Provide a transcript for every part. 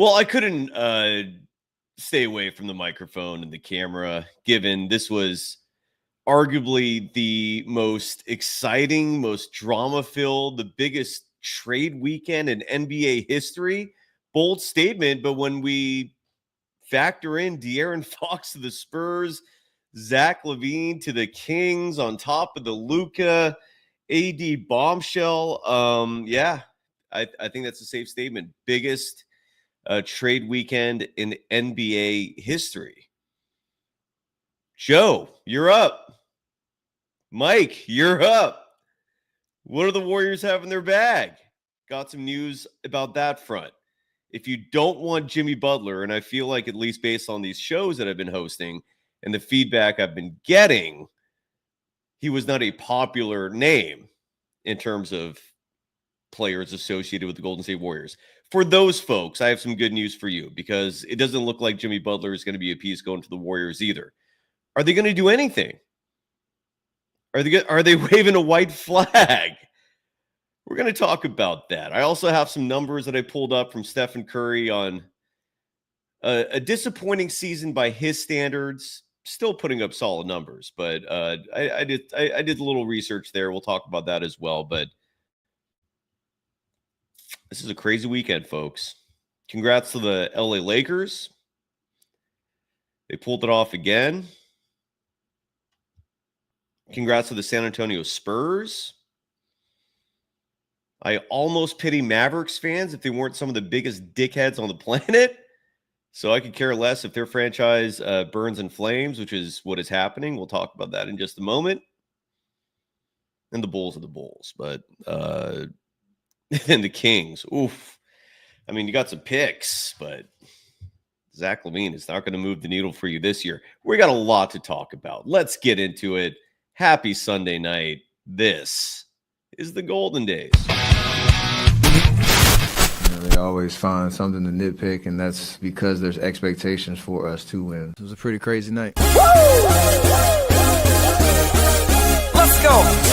Well, I couldn't stay away from the microphone and the camera, given this was arguably the most exciting, most drama-filled, the biggest trade weekend in NBA history. Bold statement, but when we factor in De'Aaron Fox to the Spurs, Zach Lavine to the Kings on top of the Luka AD bombshell, I think that's a safe statement. Biggest trade weekend in NBA history. Joe, you're up. Mike, you're up. What do the Warriors have in their bag? Got some news about that front. If you don't want Jimmy Butler, and I feel like at least based on these shows that I've been hosting and the feedback I've been getting, he was not a popular name in terms of players associated with the Golden State Warriors. For those folks, I have some good news for you because it doesn't look like Jimmy Butler is going to be a piece going to the Warriors either. Are they going to do anything? Are they waving a white flag? We're going to talk about that. I also have some numbers that I pulled up from Steph and Curry on a disappointing season by his standards. Still putting up solid numbers, but I did a little research there. We'll talk about that as well. But this is a crazy weekend, folks. Congrats to the LA Lakers. They pulled it off again. Congrats to the San Antonio Spurs. I almost pity Mavericks fans if they weren't some of the biggest dickheads on the planet. So I could care less if their franchise burns in flames, which is what is happening. We'll talk about that in just a moment. And the Bulls are the Bulls. But and the Kings. Oof. I mean, you got some picks, but Zach Lavine is not going to move the needle for you this year. We got a lot to talk about. Let's get into it. Happy Sunday night. This is the Golden Days. They always find something to nitpick, and that's because there's expectations for us to win. It was a pretty crazy night. Woo! Let's go!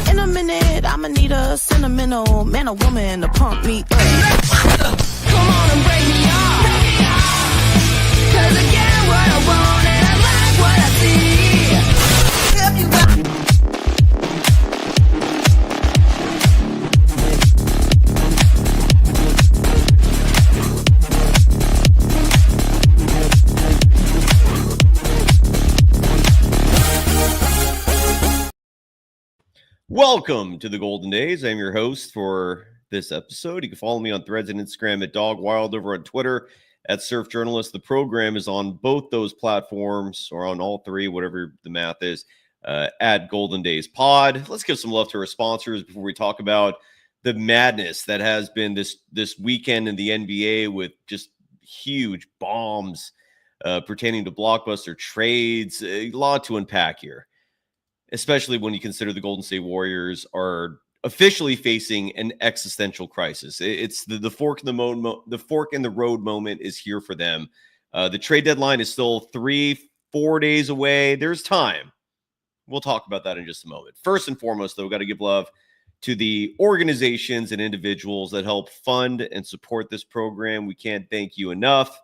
In a minute, I'ma need a sentimental man or woman to pump me up. Come on and break me off. Cause I get what I want and I like what I see. If you got Welcome to the Golden Days. I'm your host for this episode. You can follow me on Threads and Instagram at DogWild, over on Twitter at Surf Journalist. The program is on both those platforms, or on all three, whatever the math is, at Golden Days Pod. Let's give some love to our sponsors before we talk about the madness that has been this weekend in the NBA with just huge bombs pertaining to blockbuster trades. A lot to unpack here, especially when you consider the Golden State Warriors are officially facing an existential crisis. It's the fork in the road moment is here for them. The trade deadline is still 3-4 days away. There's time. We'll talk about that in just a moment. First and foremost, though, we've got to give love to the organizations and individuals that help fund and support this program. We can't thank you enough.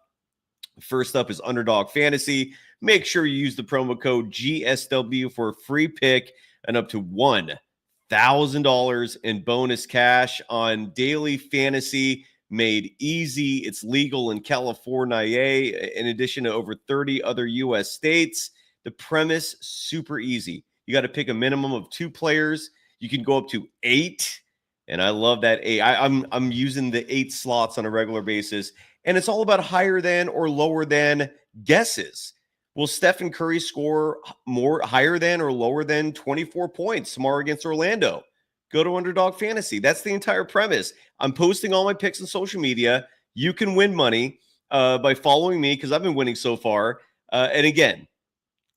First up is Underdog Fantasy. Make sure you use the promo code GSW for a free pick and up to $1,000 in bonus cash on daily fantasy made easy. It's legal in California, in addition to over 30 other U.S. states. The premise, super easy. You got to pick a minimum of 2 players. You can go up to 8, and I love that 8. I'm using the 8 slots on a regular basis, and it's all about higher than or lower than guesses. Will Steph and Curry score higher than or lower than 24 points tomorrow against Orlando? Go to Underdog Fantasy. That's the entire premise. I'm posting all my picks on social media. You can win money by following me because I've been winning so far. And again,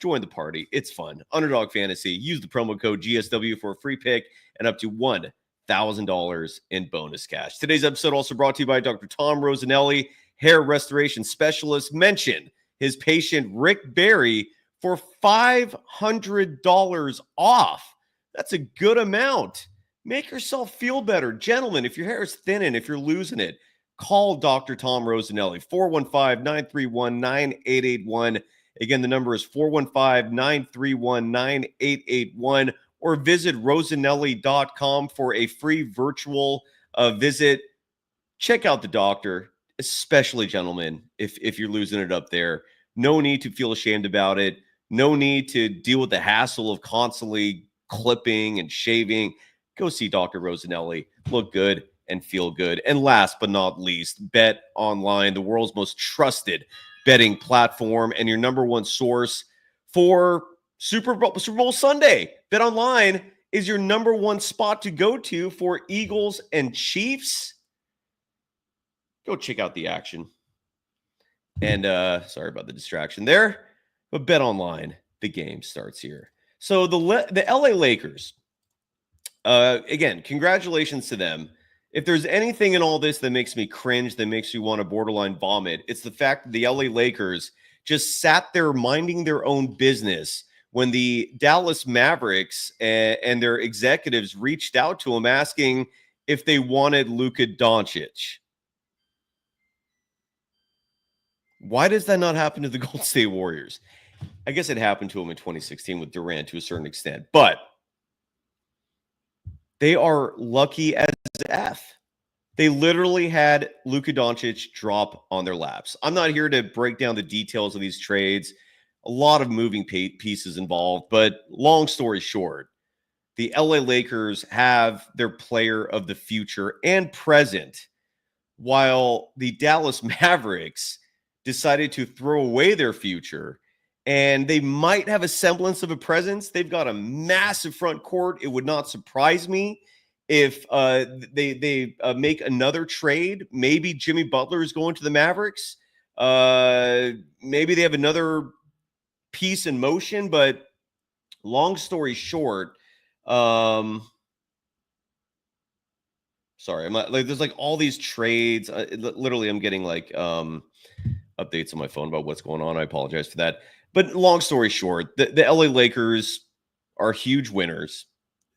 join the party. It's fun. Underdog Fantasy. Use the promo code GSW for a free pick and up to $1,000 in bonus cash. Today's episode also brought to you by Dr. Tom Rosanelli, hair restoration specialist. Mention his patient Rick Barry for $500 off. That's a good amount. Make yourself feel better. Gentlemen, if your hair is thinning, if you're losing it, call Dr. Tom Rosanelli, 415-931-9881. Again, the number is 415-931-9881, or visit rosanelli.com for a free virtual visit. Check out the doctor, especially gentlemen, if you're losing it up there. No need to feel ashamed about it. No need to deal with the hassle of constantly clipping and shaving. Go see Dr. Rosanelli. Look good and feel good. And last but not least, BetOnline, the world's most trusted betting platform and your number one source for Super Bowl Sunday. BetOnline is your number one spot to go to for Eagles and Chiefs. Go check out the action. And sorry about the distraction there, but BetOnline, the game starts here. So the LA Lakers, again, congratulations to them. If there's anything in all this that makes me cringe, that makes me want to borderline vomit, it's the fact that the LA Lakers just sat there minding their own business when the Dallas Mavericks and their executives reached out to them asking if they wanted Luka Doncic. Why does that not happen to the Golden State Warriors? I guess it happened to them in 2016 with Durant to a certain extent, but they are lucky as F. They literally had Luka Doncic drop on their laps. I'm not here to break down the details of these trades. A lot of moving pieces involved, but long story short, the LA Lakers have their player of the future and present, while the Dallas Mavericks decided to throw away their future, and they might have a semblance of a presence. They've got a massive front court. It would not surprise me if they make another trade. Maybe Jimmy Butler is going to the Mavericks. Maybe they have another piece in motion, but long story short, sorry, I'm not, like, there's like all these trades. Literally, I'm getting like updates on my phone about what's going on. I apologize for that. But long story short, the LA Lakers are huge winners.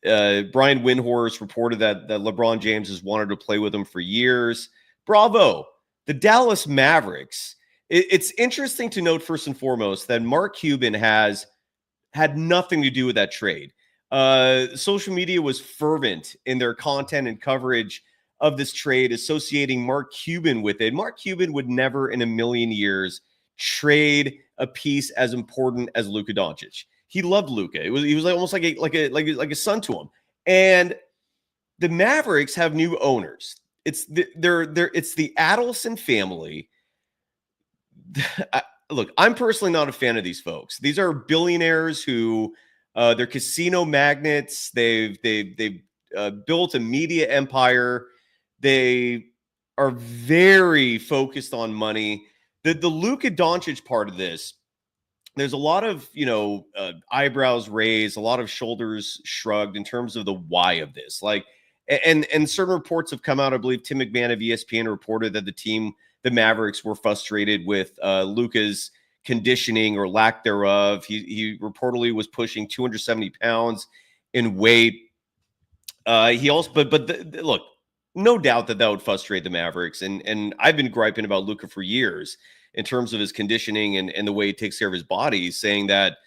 Brian Windhorst reported that LeBron James has wanted to play with him for years. Bravo. The Dallas Mavericks. It's interesting to note, first and foremost, that Mark Cuban has had nothing to do with that trade. Social media was fervent in their content and coverage of this trade, associating Mark Cuban with it. Mark Cuban would never in a million years trade a piece as important as Luka Doncic. He loved Luka. He was like almost like a son to him. And the Mavericks have new owners. It's the Adelson family. Look, I'm personally not a fan of these folks. These are billionaires who they're casino magnates. They've built a media empire. They are very focused on money. The Luka Doncic part of this, there's a lot of, eyebrows raised, a lot of shoulders shrugged in terms of the why of this. Like, and certain reports have come out. I believe Tim McMahon of ESPN reported that the Mavericks, were frustrated with Luka's conditioning or lack thereof. He reportedly was pushing 270 pounds in weight. He also, look, no doubt that would frustrate the Mavericks. And I've been griping about Luka for years in terms of his conditioning and the way he takes care of his body, saying that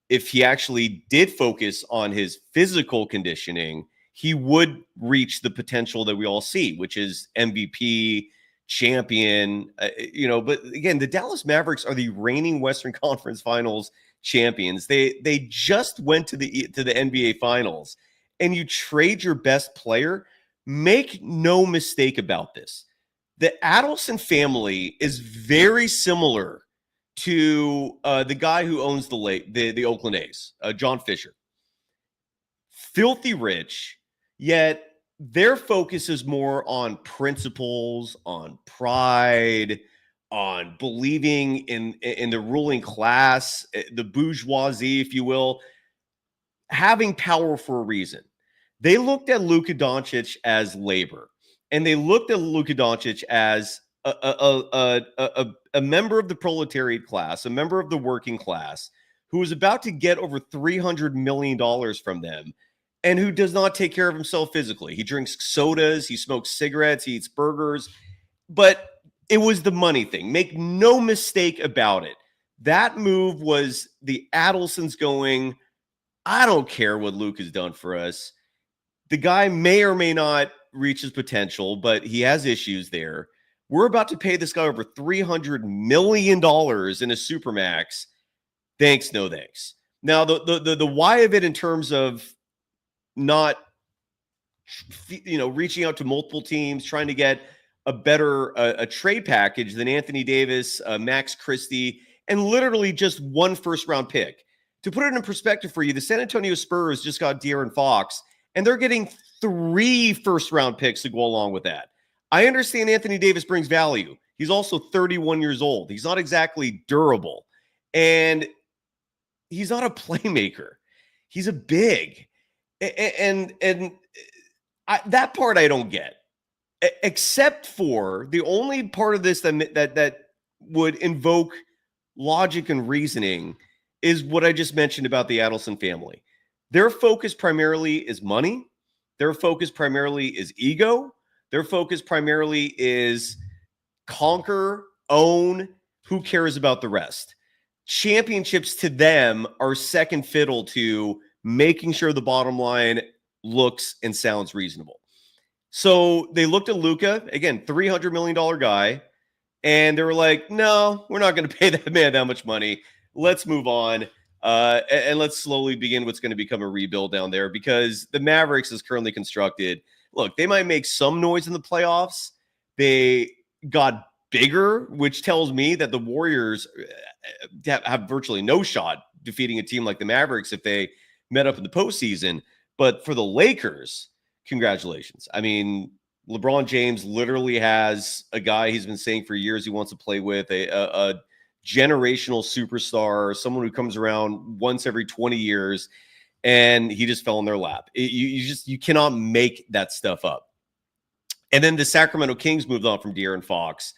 if he actually did focus on his physical conditioning, he would reach the potential that we all see, which is MVP, champion, but again, the Dallas Mavericks are the reigning Western Conference Finals champions. They just went to the NBA Finals, and you trade your best player. Make no mistake about this. The Adelson family is very similar to the guy who owns the Oakland A's, John Fisher. Filthy rich, yet their focus is more on principles, on pride, on believing in the ruling class, the bourgeoisie, if you will, having power for a reason. They looked at Luka Doncic as labor, and they looked at Luka Doncic as a member of the proletariat class, a member of the working class, who was about to get over $300 million from them, and who does not take care of himself physically. He drinks sodas, he smokes cigarettes, he eats burgers, but it was the money thing. Make no mistake about it. That move was the Adelsons going, I don't care what Luke has done for us. The guy may or may not reach his potential, but he has issues there. We're about to pay this guy over $300 million in a Supermax. Thanks, no thanks. Now, the why of it in terms of not, reaching out to multiple teams, trying to get a better a trade package than Anthony Davis, Max Christie, and literally just one first-round pick. To put it in perspective for you, the San Antonio Spurs just got De'Aaron Fox, and they're getting 3 first-round picks to go along with that. I understand Anthony Davis brings value. He's also 31 years old. He's not exactly durable. And he's not a playmaker. He's a big. And that part I don't get. Except for the only part of this that would invoke logic and reasoning is what I just mentioned about the Adelson family. Their focus primarily is money. Their focus primarily is ego. Their focus primarily is conquer, own, who cares about the rest? Championships to them are second fiddle to making sure the bottom line looks and sounds reasonable. So they looked at Luka, again, $300 million guy, and they were like, no, we're not going to pay that man that much money. Let's move on. And let's slowly begin what's going to become a rebuild down there, because the Mavericks is currently constructed. Look, they might make some noise in the playoffs. They got bigger, which tells me that the Warriors have virtually no shot defeating a team like the Mavericks if they met up in the postseason. But for the Lakers, congratulations. I mean, LeBron James literally has a guy he's been saying for years he wants to play with, a generational superstar, someone who comes around once every 20 years, and he just fell in their lap. You cannot make that stuff up. And then the Sacramento Kings moved on from De'Aaron Fox.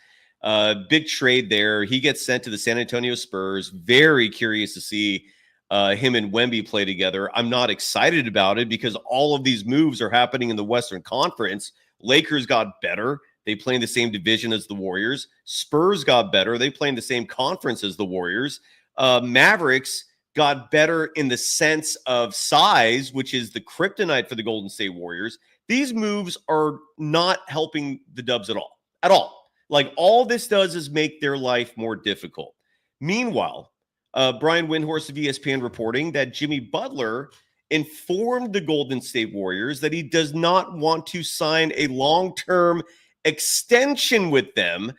Big trade there. He gets sent to the San Antonio Spurs. Very curious to see him and Wemby play together. I'm not excited about it because all of these moves are happening in the Western Conference. Lakers got better. They play in the same division as the Warriors. Spurs got better. They play in the same conference as the Warriors. Mavericks got better in the sense of size, which is the kryptonite for the Golden State Warriors. These moves are not helping the Dubs at all. At all. Like, all this does is make their life more difficult. Meanwhile, Brian Windhorst of ESPN reporting that Jimmy Butler informed the Golden State Warriors that he does not want to sign a long-term extension with them.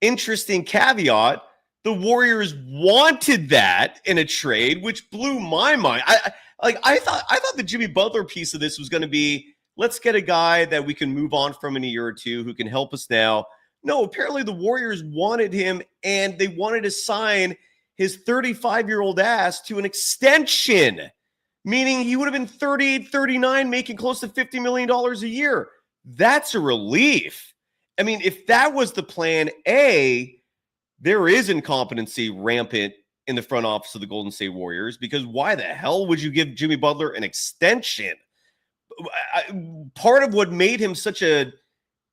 Interesting caveat. The Warriors wanted that in a trade, which blew my mind. I thought the Jimmy Butler piece of this was going to be, let's get a guy that we can move on from in a year or two who can help us now. No, apparently the Warriors wanted him, and they wanted to sign his 35-year-old ass to an extension, meaning he would have been 38, 39, making close to $50 million a year. That's a relief. I mean, if that was the plan A, there is incompetency rampant in the front office of the Golden State Warriors, because why the hell would you give Jimmy Butler an extension? Part of what made him such a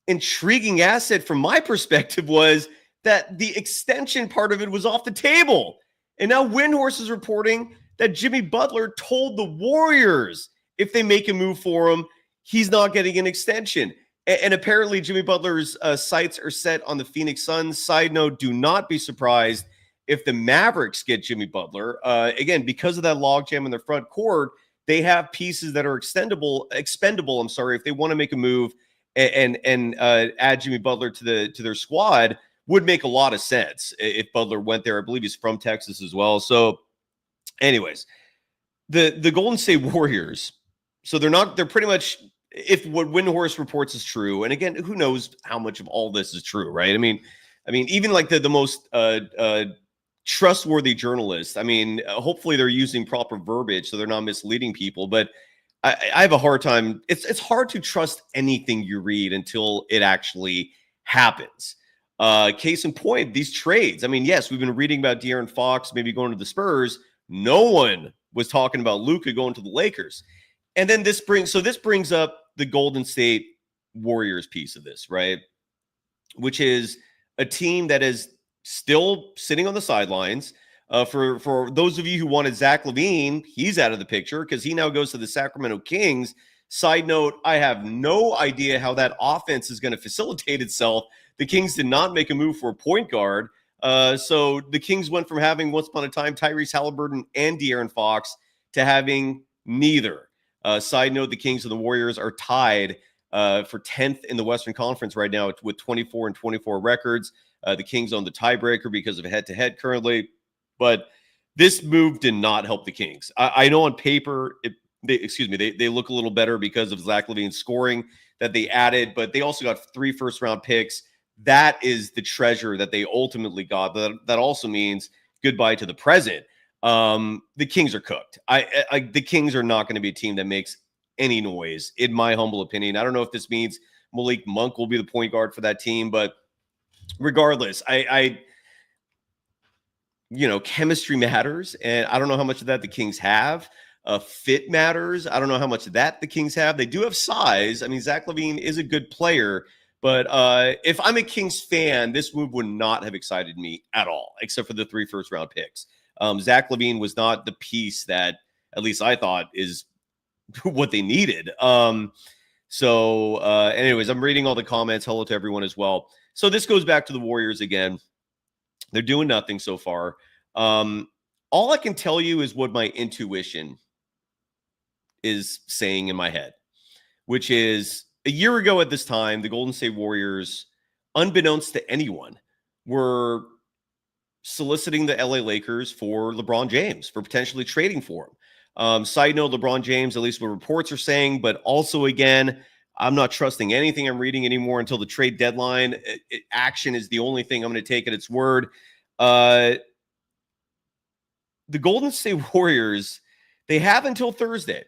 intriguing asset from my perspective was that the extension part of it was off the table. And now Windhorst is reporting that Jimmy Butler told the Warriors if they make a move for him, he's not getting an extension. And apparently Jimmy Butler's sights are set on the Phoenix Suns. Side note, do not be surprised if the Mavericks get Jimmy Butler. Again, because of that logjam in their front court, they have pieces that are expendable, if they want to make a move and add Jimmy Butler to their squad. Would make a lot of sense if Butler went there. I believe he's from Texas as well. So anyways, the Golden State Warriors, so they're pretty much, if what Windhorst reports is true, and again, who knows how much of all this is true, right? I mean, even like the most trustworthy journalists, hopefully they're using proper verbiage so they're not misleading people, but I have a hard time. It's hard to trust anything you read until it actually happens. Case in point, these trades. Yes, we've been reading about De'Aaron Fox maybe going to the Spurs. No one was talking about Luka going to the Lakers. And then this brings up the Golden State Warriors piece of this, right? which is a team that is still sitting on the sidelines. For those of you who wanted Zach Lavine, he's out of the picture because he now goes to the Sacramento Kings. Side note, I have no idea how that offense is going to facilitate itself. The Kings did not make a move for a point guard. So the Kings went from having once upon a time Tyrese Halliburton and De'Aaron Fox to having neither. Side note, the Kings and the Warriors are tied for 10th in the Western Conference right now with 24-24 records. The Kings own the tiebreaker because of head-to-head currently. But this move did not help the Kings. I know on paper, they look a little better because of Zach Lavine's scoring that they added, but they also got 3 first-round picks. That is the treasure that they ultimately got. That also means goodbye to the present. The Kings are cooked. The Kings are not going to be a team that makes any noise, in my humble opinion. I don't know if this means Malik Monk will be the point guard for that team, but regardless, chemistry matters, and I don't know how much of that the Kings have. Fit matters. I don't know how much of that the Kings have. They do have size. I mean, Zach Lavine is a good player, but if I'm a Kings fan, this move would not have excited me at all, except for the 3 first-round picks. Zach Lavine was not the piece that, at least I thought, is what they needed. Anyways, I'm reading all the comments. Hello to everyone as well. So this goes back to the Warriors again. They're doing nothing so far. All I can tell you is what my intuition is saying in my head, which is a year ago at this time, the Golden State Warriors, unbeknownst to anyone, were soliciting the LA Lakers for LeBron James, for potentially trading for him. Side note, LeBron James, at least what reports are saying, but also, again, I'm not trusting anything I'm reading anymore until the trade deadline. Action is the only thing I'm going to take at its word. The Golden State Warriors, they have until Thursday,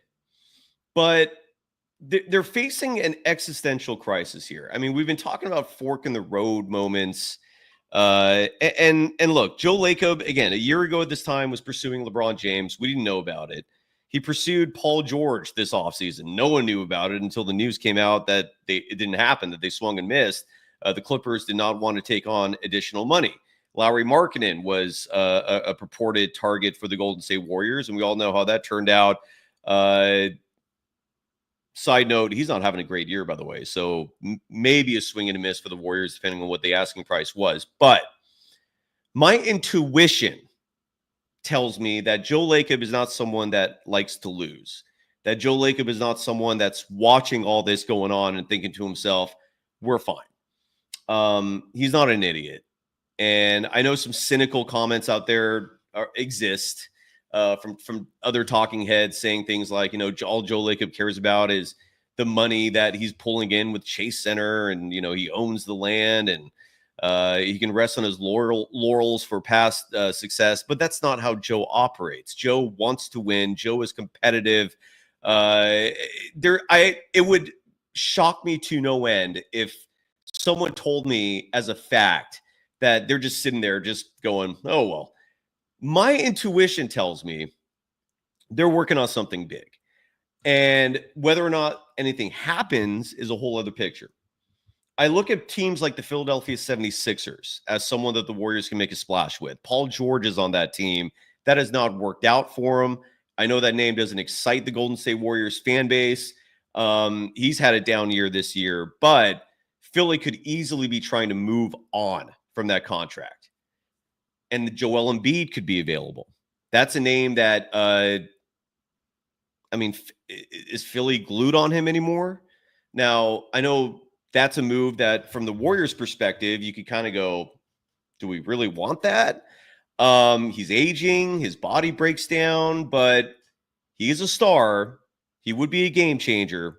but they're facing an existential crisis here. I mean, we've been talking about fork in the road moments. And look, Joe Lacob, again, a year ago at this time was pursuing LeBron James. We didn't know about it. He pursued Paul George this offseason. No one knew about it until the news came out that it didn't happen, that they swung and missed. The Clippers did not want to take on additional money. Lauri Markkanen was a purported target for the Golden State Warriors, and we all know how that turned out. Side note, he's not having a great year, by the way. So maybe a swing and a miss for the Warriors, depending on what the asking price was. But my intuition tells me that Joe Lacob is not someone that likes to lose. That Joe Lacob is not someone that's watching all this going on and thinking to himself, we're fine. He's not an idiot. And I know some cynical comments out there exist from other talking heads saying things like, all Joe Lacob cares about is the money that he's pulling in with Chase Center, and, he owns the land, and he can rest on his laurels for past success. But that's not how Joe operates. Joe wants to win. Joe is competitive. It would shock me to no end if someone told me as a fact that they're just sitting there just going, oh, well. My intuition tells me they're working on something big. And whether or not anything happens is a whole other picture. I look at teams like the Philadelphia 76ers as someone that the Warriors can make a splash with. Paul George is on that team. That has not worked out for him. I know that name doesn't excite the Golden State Warriors fan base. He's had a down year this year, but Philly could easily be trying to move on from that contract. And Joel Embiid could be available. That's a name that, is Philly glued on him anymore? Now, I know that's a move that from the Warriors' perspective, you could kind of go, do we really want that? He's aging, his body breaks down, but he is a star. He would be a game changer.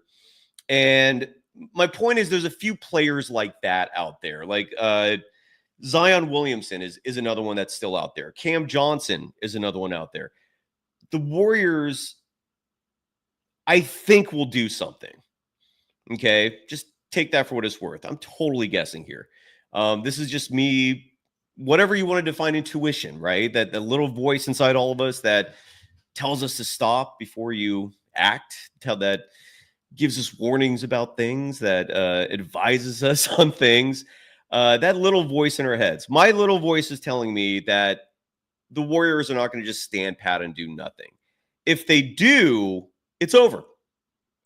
And my point is there's a few players like that out there. Like Zion Williamson is another one that's still out there. Cam Johnson is another one out there. The Warriors, I think, will do something. Okay? Just take that for what it's worth. I'm totally guessing here. This is just me, whatever you want to define intuition, right? That the little voice inside all of us that tells us to stop before you act, that gives us warnings about things, that advises us on things. that little voice in our heads. My little voice is telling me that the Warriors are not going to just stand pat and do nothing. If they do, it's over.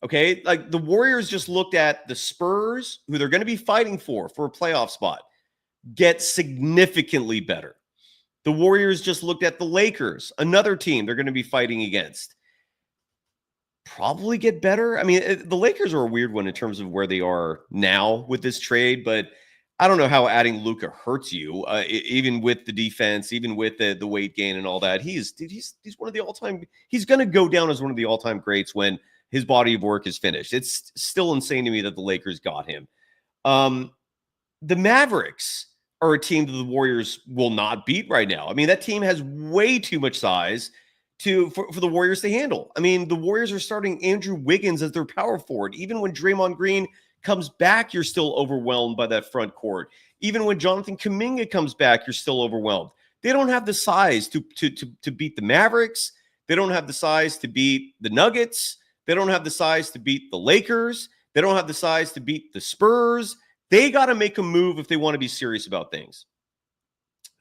Okay? Like the Warriors just looked at the Spurs, who they're going to be fighting for a playoff spot, get significantly better. The Warriors just looked at the Lakers, another team they're going to be fighting against. Probably get better. I mean, the Lakers are a weird one in terms of where they are now with this trade, but I don't know how adding Luka hurts you, even with the defense, even with the weight gain and all that. He's one of the all-time. He's going to go down as one of the all-time greats when his body of work is finished. It's still insane to me that the Lakers got him. The Mavericks are a team that the Warriors will not beat right now. I mean, that team has way too much size for the Warriors to handle. I mean, the Warriors are starting Andrew Wiggins as their power forward. Even when Draymond Green comes back, you're still overwhelmed by that front court. Even when Jonathan Kuminga comes back, you're still overwhelmed. They don't have the size to beat the Mavericks. They don't have the size to beat the Nuggets. They don't have the size to beat the Lakers. They don't have the size to beat the Spurs. They got to make a move if they want to be serious about things.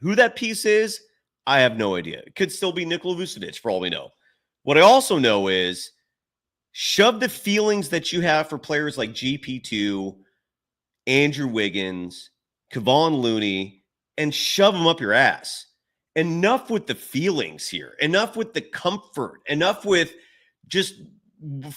Who that piece is, I have no idea. It could still be Nikola Vucevic for all we know. What I also know is shove the feelings that you have for players like GP2, Andrew Wiggins, Kevon Looney, and shove them up your ass. Enough with the feelings here. Enough with the comfort. Enough with just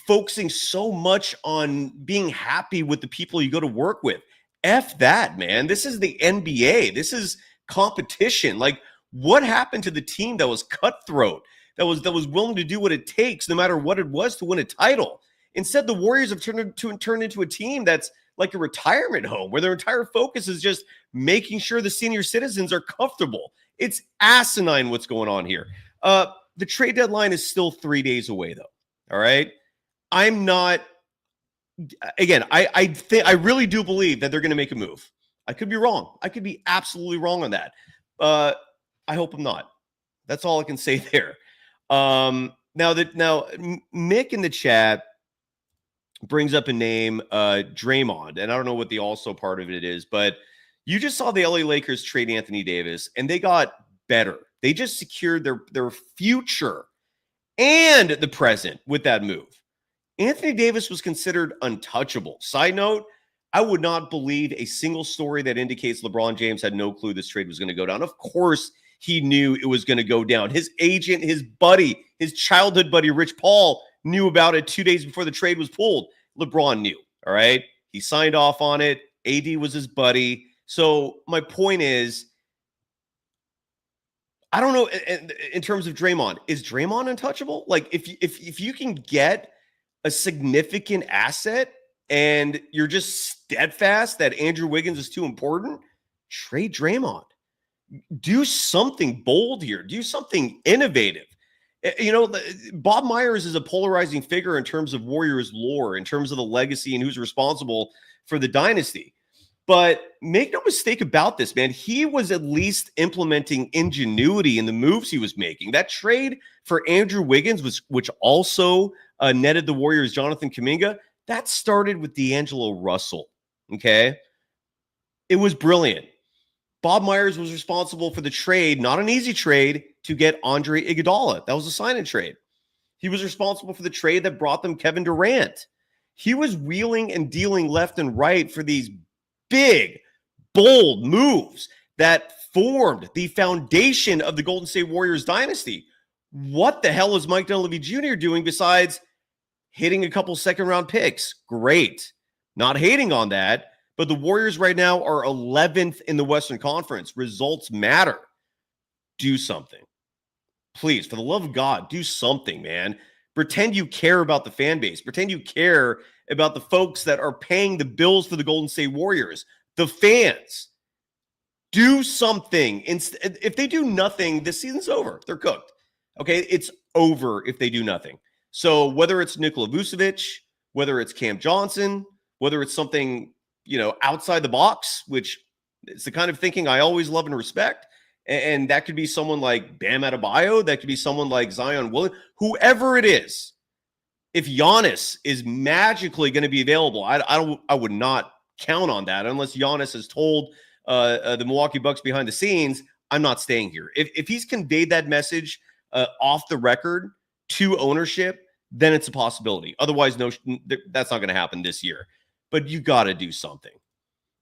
focusing so much on being happy with the people you go to work with. F that, man. This is the NBA. This is competition. Like, what happened to the team that was cutthroat, that was willing to do what it takes, no matter what it was, to win a title? Instead, the Warriors have turned into a team that's like a retirement home, where their entire focus is just making sure the senior citizens are comfortable. It's asinine what's going on here. The trade deadline is still 3 days away, though. All right. I'm not. Again, I really do believe that they're going to make a move. I could be wrong. I could be absolutely wrong on that. I hope I'm not. That's all I can say there. Now Mick in the chat brings up a name, Draymond, and I don't know what the also part of it is, but you just saw the LA Lakers trade Anthony Davis, and they got better. They just secured their future and the present with that move. Anthony Davis was considered untouchable. Side note, I would not believe a single story that indicates LeBron James had no clue this trade was going to go down. Of course, he knew it was going to go down. His agent, his buddy, his childhood buddy, Rich Paul, knew about it 2 days before the trade was pulled. LeBron knew, all right? He signed off on it. AD was his buddy. So my point is, I don't know, in terms of Draymond, is Draymond untouchable? Like, if you can get a significant asset and you're just steadfast that Andrew Wiggins is too important, trade Draymond. Do something bold here. Do something innovative. You know, Bob Myers is a polarizing figure in terms of Warriors lore, in terms of the legacy and who's responsible for the dynasty. But make no mistake about this, man. He was at least implementing ingenuity in the moves he was making. That trade for Andrew Wiggins, which also netted the Warriors Jonathan Kuminga, that started with D'Angelo Russell, okay? It was brilliant. Bob Myers was responsible for the trade, not an easy trade, to get Andre Iguodala. That was a sign-and trade. He was responsible for the trade that brought them Kevin Durant. He was wheeling and dealing left and right for these big, bold moves that formed the foundation of the Golden State Warriors dynasty. What the hell is Mike Dunleavy Jr. doing besides hitting a couple second-round picks? Great. Not hating on that. But the Warriors right now are 11th in the Western Conference. Results matter. Do something. Please, for the love of God, do something, man. Pretend you care about the fan base. Pretend you care about the folks that are paying the bills for the Golden State Warriors. The fans. Do something. If they do nothing, this season's over. They're cooked. Okay? It's over if they do nothing. So whether it's Nikola Vucevic, whether it's Cam Johnson, whether it's something, you know, outside the box, which is the kind of thinking I always love and respect. And that could be someone like Bam Adebayo. That could be someone like Zion Williams. Whoever it is, if Giannis is magically going to be available, I would not count on that unless Giannis has told the Milwaukee Bucks behind the scenes, I'm not staying here. If he's conveyed that message off the record to ownership, then it's a possibility. Otherwise, no, that's not going to happen this year. But you got to do something.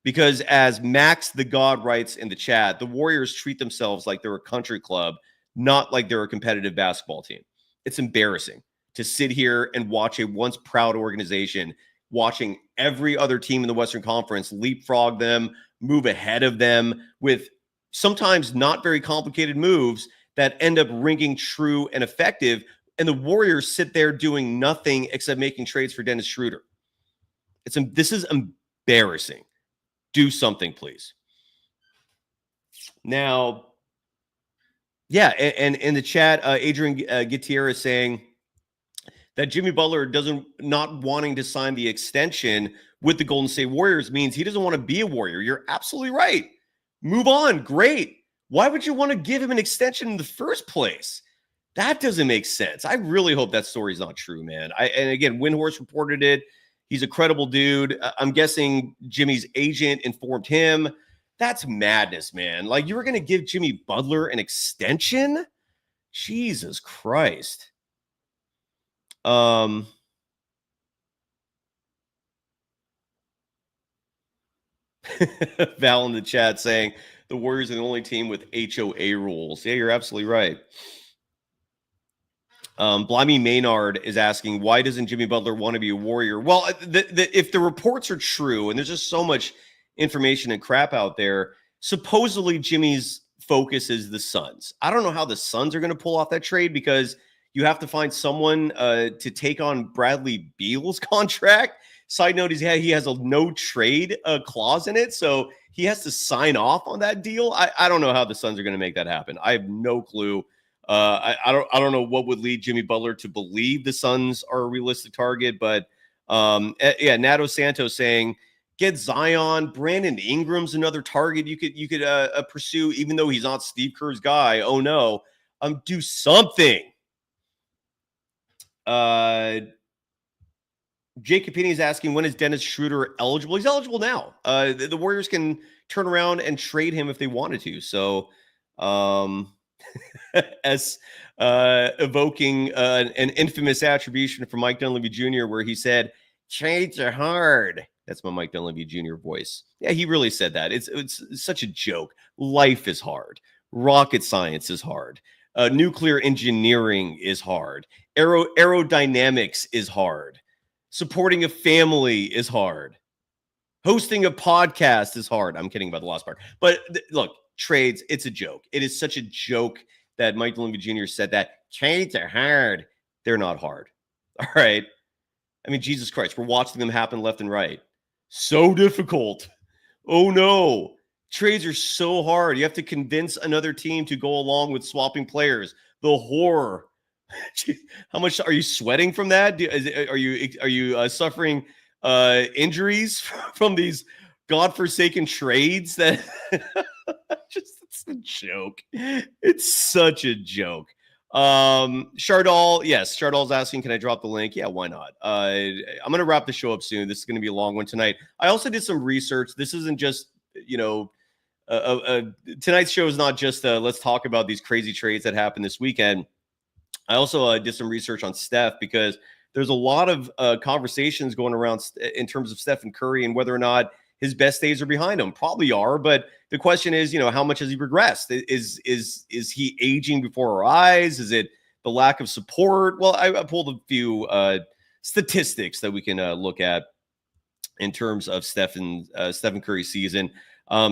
Because as Max the God writes in the chat, the Warriors treat themselves like they're a country club, not like they're a competitive basketball team. It's embarrassing to sit here and watch a once proud organization watching every other team in the Western Conference leapfrog them, move ahead of them with sometimes not very complicated moves that end up ringing true and effective. And the Warriors sit there doing nothing except making trades for Dennis Schroeder. This is embarrassing. Do something, please. Now, yeah, and in the chat, Adrian Gutierrez saying that Jimmy Butler not wanting to sign the extension with the Golden State Warriors means he doesn't want to be a Warrior. You're absolutely right. Move on. Great. Why would you want to give him an extension in the first place? That doesn't make sense. I really hope that story's not true, man. And again, Windhorst reported it. He's a credible dude. I'm guessing Jimmy's agent informed him. That's madness, man. Like, you were going to give Jimmy Butler an extension? Jesus Christ. Val in the chat saying the Warriors are the only team with HOA rules. Yeah, you're absolutely right. Blimey Maynard is asking, why doesn't Jimmy Butler want to be a Warrior? Well, if the reports are true, and there's just so much information and crap out there, supposedly Jimmy's focus is the Suns. I don't know how the Suns are going to pull off that trade because you have to find someone to take on Bradley Beal's contract. Side note is, he has a no trade clause in it, so he has to sign off on that deal. I don't know how the Suns are going to make that happen. I have no clue. I don't know what would lead Jimmy Butler to believe the Suns are a realistic target, but Nato Santos saying get Zion. Brandon Ingram's another target you could pursue, even though he's not Steve Kerr's guy. Oh no, do something. Jake Capini is asking, when is Dennis Schroeder eligible? He's eligible now. The Warriors can turn around and trade him if they wanted to. So, as evoking an infamous attribution from Mike Dunleavy Jr., where he said, trades are hard. That's my Mike Dunleavy Jr. voice. Yeah, he really said that. It's such a joke. Life is hard. Rocket science is hard. Nuclear engineering is hard. Aerodynamics is hard. Supporting a family is hard. Hosting a podcast is hard. I'm kidding about the last part. But look, trades, it's a joke. It is such a joke that Mike Dunleavy Jr. said that trades are hard. They're not hard. All right. I mean, Jesus Christ, we're watching them happen left and right. So difficult. Oh no. Trades are so hard. You have to convince another team to go along with swapping players. The horror. How much are you sweating from that? Are you suffering injuries from these godforsaken trades? That it's a joke. It's such a joke. Shardal, yes, Shardal's asking, can I drop the link? Yeah, why not? I'm gonna wrap the show up soon. This is gonna be a long one tonight. I also did some research. This isn't just tonight's show is not just let's talk about these crazy trades that happened this weekend. I also did some research on Steph because there's a lot of conversations going around in terms of Stephen Curry and whether or not his best days are behind him. Probably are, but the question is, how much has he regressed? Is he aging before our eyes? Is it the lack of support? Well, I pulled a few statistics that we can look at in terms of Stephen Curry's season.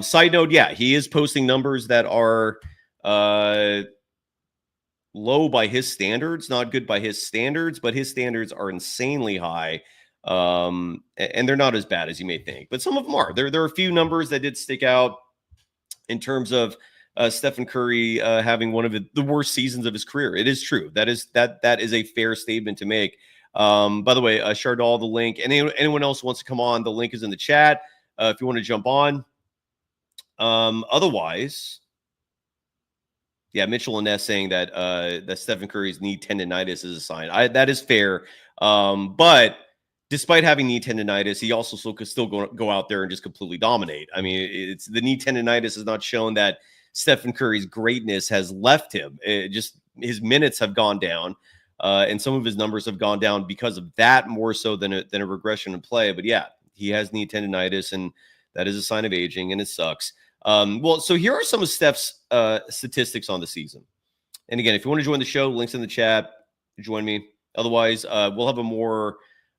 Side note, yeah, he is posting numbers that are low by his standards, not good by his standards, but his standards are insanely high. And they're not as bad as you may think, but some of them are. There are a few numbers that did stick out in terms of Stephen Curry having one of the worst seasons of his career. It is true. That is a fair statement to make. By the way, Shardal, the link, and anyone else wants to come on, the link is in the chat if you want to jump on. Otherwise, yeah, Mitchell and Ness saying that Stephen Curry's knee tendonitis is a sign. That is fair. But despite having knee tendonitis, he also could still go out there and just completely dominate. I mean, it's the knee tendonitis has not shown that Stephen Curry's greatness has left him. It just his minutes have gone down, and some of his numbers have gone down because of that more so than a regression in play. But yeah, he has knee tendonitis, and that is a sign of aging, and it sucks. Well, so here are some of Steph's statistics on the season. And again, if you want to join the show, links in the chat. Join me. Otherwise, we'll have a more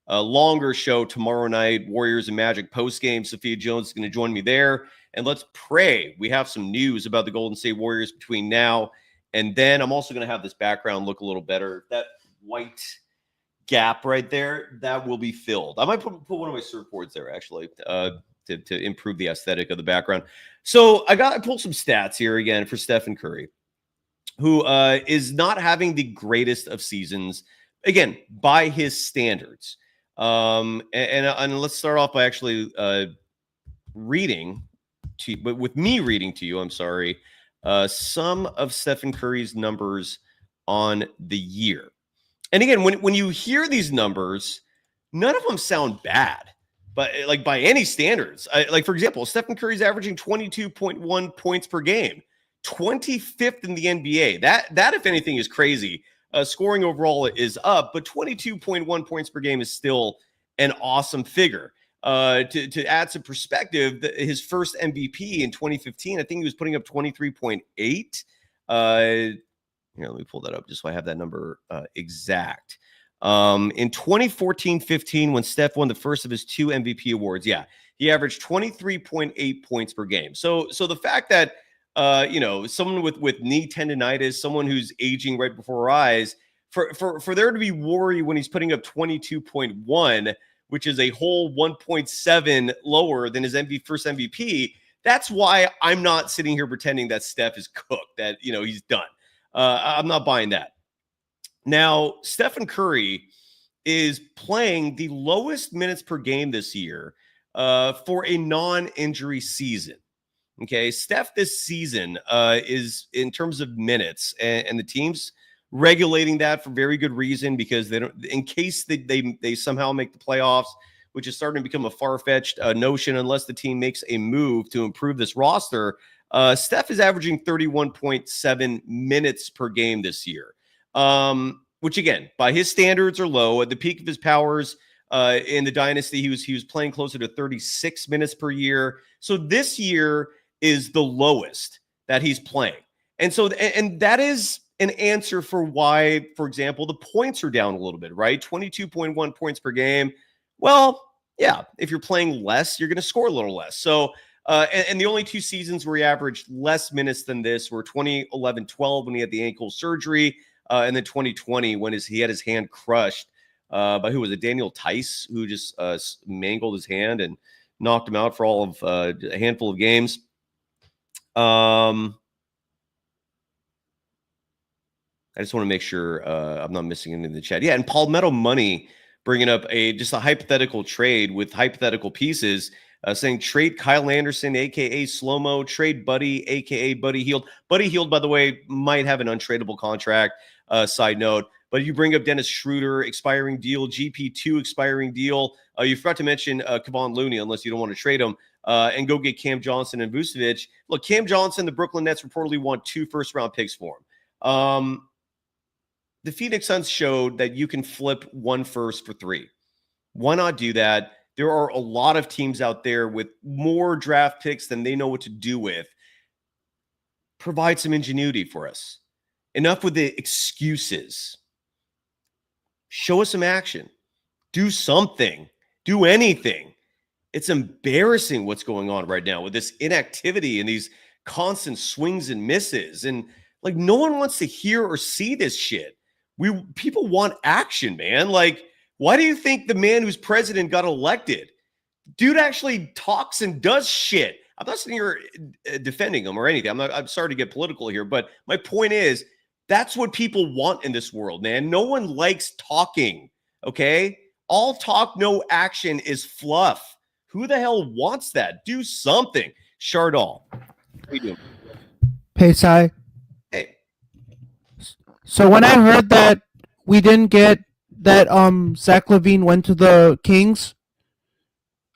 longer show tomorrow night. Warriors and Magic post game. Sophia Jones is going to join me there, and let's pray we have some news about the Golden State Warriors between now and then. I'm also going to have this background look a little better. That white gap right there, that will be filled. I might put one of my surfboards there actually to improve the aesthetic of the background. So I pulled some stats here again for Stephen Curry, who is not having the greatest of seasons, again, by his standards. And let's start off by actually reading to you, but with me reading to you, I'm sorry, some of Stephen Curry's numbers on the year. And again, when you hear these numbers, none of them sound bad, but like by any standards. Like, for example, Stephen Curry's averaging 22.1 points per game, 25th in the NBA. That if anything is crazy. Scoring overall is up, but 22.1 points per game is still an awesome figure. To add some perspective, his first MVP in 2015, I think he was putting up 23.8. Here, let me pull that up just so I have that number exact. In 2014-15, when Steph won the first of his 2 MVP awards, he averaged 23.8 points per game. So the fact that someone with knee tendonitis, someone who's aging right before our eyes, for there to be worry when he's putting up 22.1, which is a whole 1.7 lower than his first MVP, that's why I'm not sitting here pretending that Steph is cooked, that he's done. I'm not buying that. Now, Stephen Curry is playing the lowest minutes per game this year for a non-injury season. Okay, Steph this season is in terms of minutes, and the team's regulating that for very good reason, because they don't, in case they somehow make the playoffs, which is starting to become a far-fetched notion unless the team makes a move to improve this roster. Steph is averaging 31.7 minutes per game this year, which again, by his standards, are low. At the peak of his powers in the dynasty, he was playing closer to 36 minutes per year. So this year is the lowest that he's playing. And so, and that is an answer for why, for example, the points are down a little bit, right? 22.1 points per game. Well, yeah, if you're playing less, you're going to score a little less. So, and the only 2 seasons where he averaged less minutes than this were 2011-12 when he had the ankle surgery, and then 2020 when he had his hand crushed by who was it? Daniel Tice, who just mangled his hand and knocked him out for all of a handful of games. I just want to make sure I'm not missing anything in the chat. Yeah, and Palmetto Money bringing up just a hypothetical trade with hypothetical pieces, saying trade Kyle Anderson, a.k.a. Slow-Mo, trade Buddy, a.k.a. Buddy Hield. Buddy Hield, by the way, might have an untradeable contract, side note. But you bring up Dennis Schroeder, expiring deal, GP2 expiring deal. You forgot to mention Kevon Looney, unless you don't want to trade him, and go get Cam Johnson and Vucevic. Look, Cam Johnson, the Brooklyn Nets reportedly want 2 first-round picks for him. The Phoenix Suns showed that you can flip 1 first for 3. Why not do that? There are a lot of teams out there with more draft picks than they know what to do with. Provide some ingenuity for us. Enough with the excuses. Show us some action. Do something. Do anything. It's embarrassing what's going on right now with this inactivity and these constant swings and misses. And like, no one wants to hear or see this shit. People want action, man. Like, why do you think the man who's president got elected? Dude actually talks and does shit. I'm not sitting here defending him or anything. I'm sorry to get political here, but my point is, that's what people want in this world, man. No one likes talking, okay? All talk, no action is fluff. Who the hell wants that? Do something. Chardol. How you doing? Hey, Cy. Hey. So when I heard that we didn't get that Zach Lavine went to the Kings,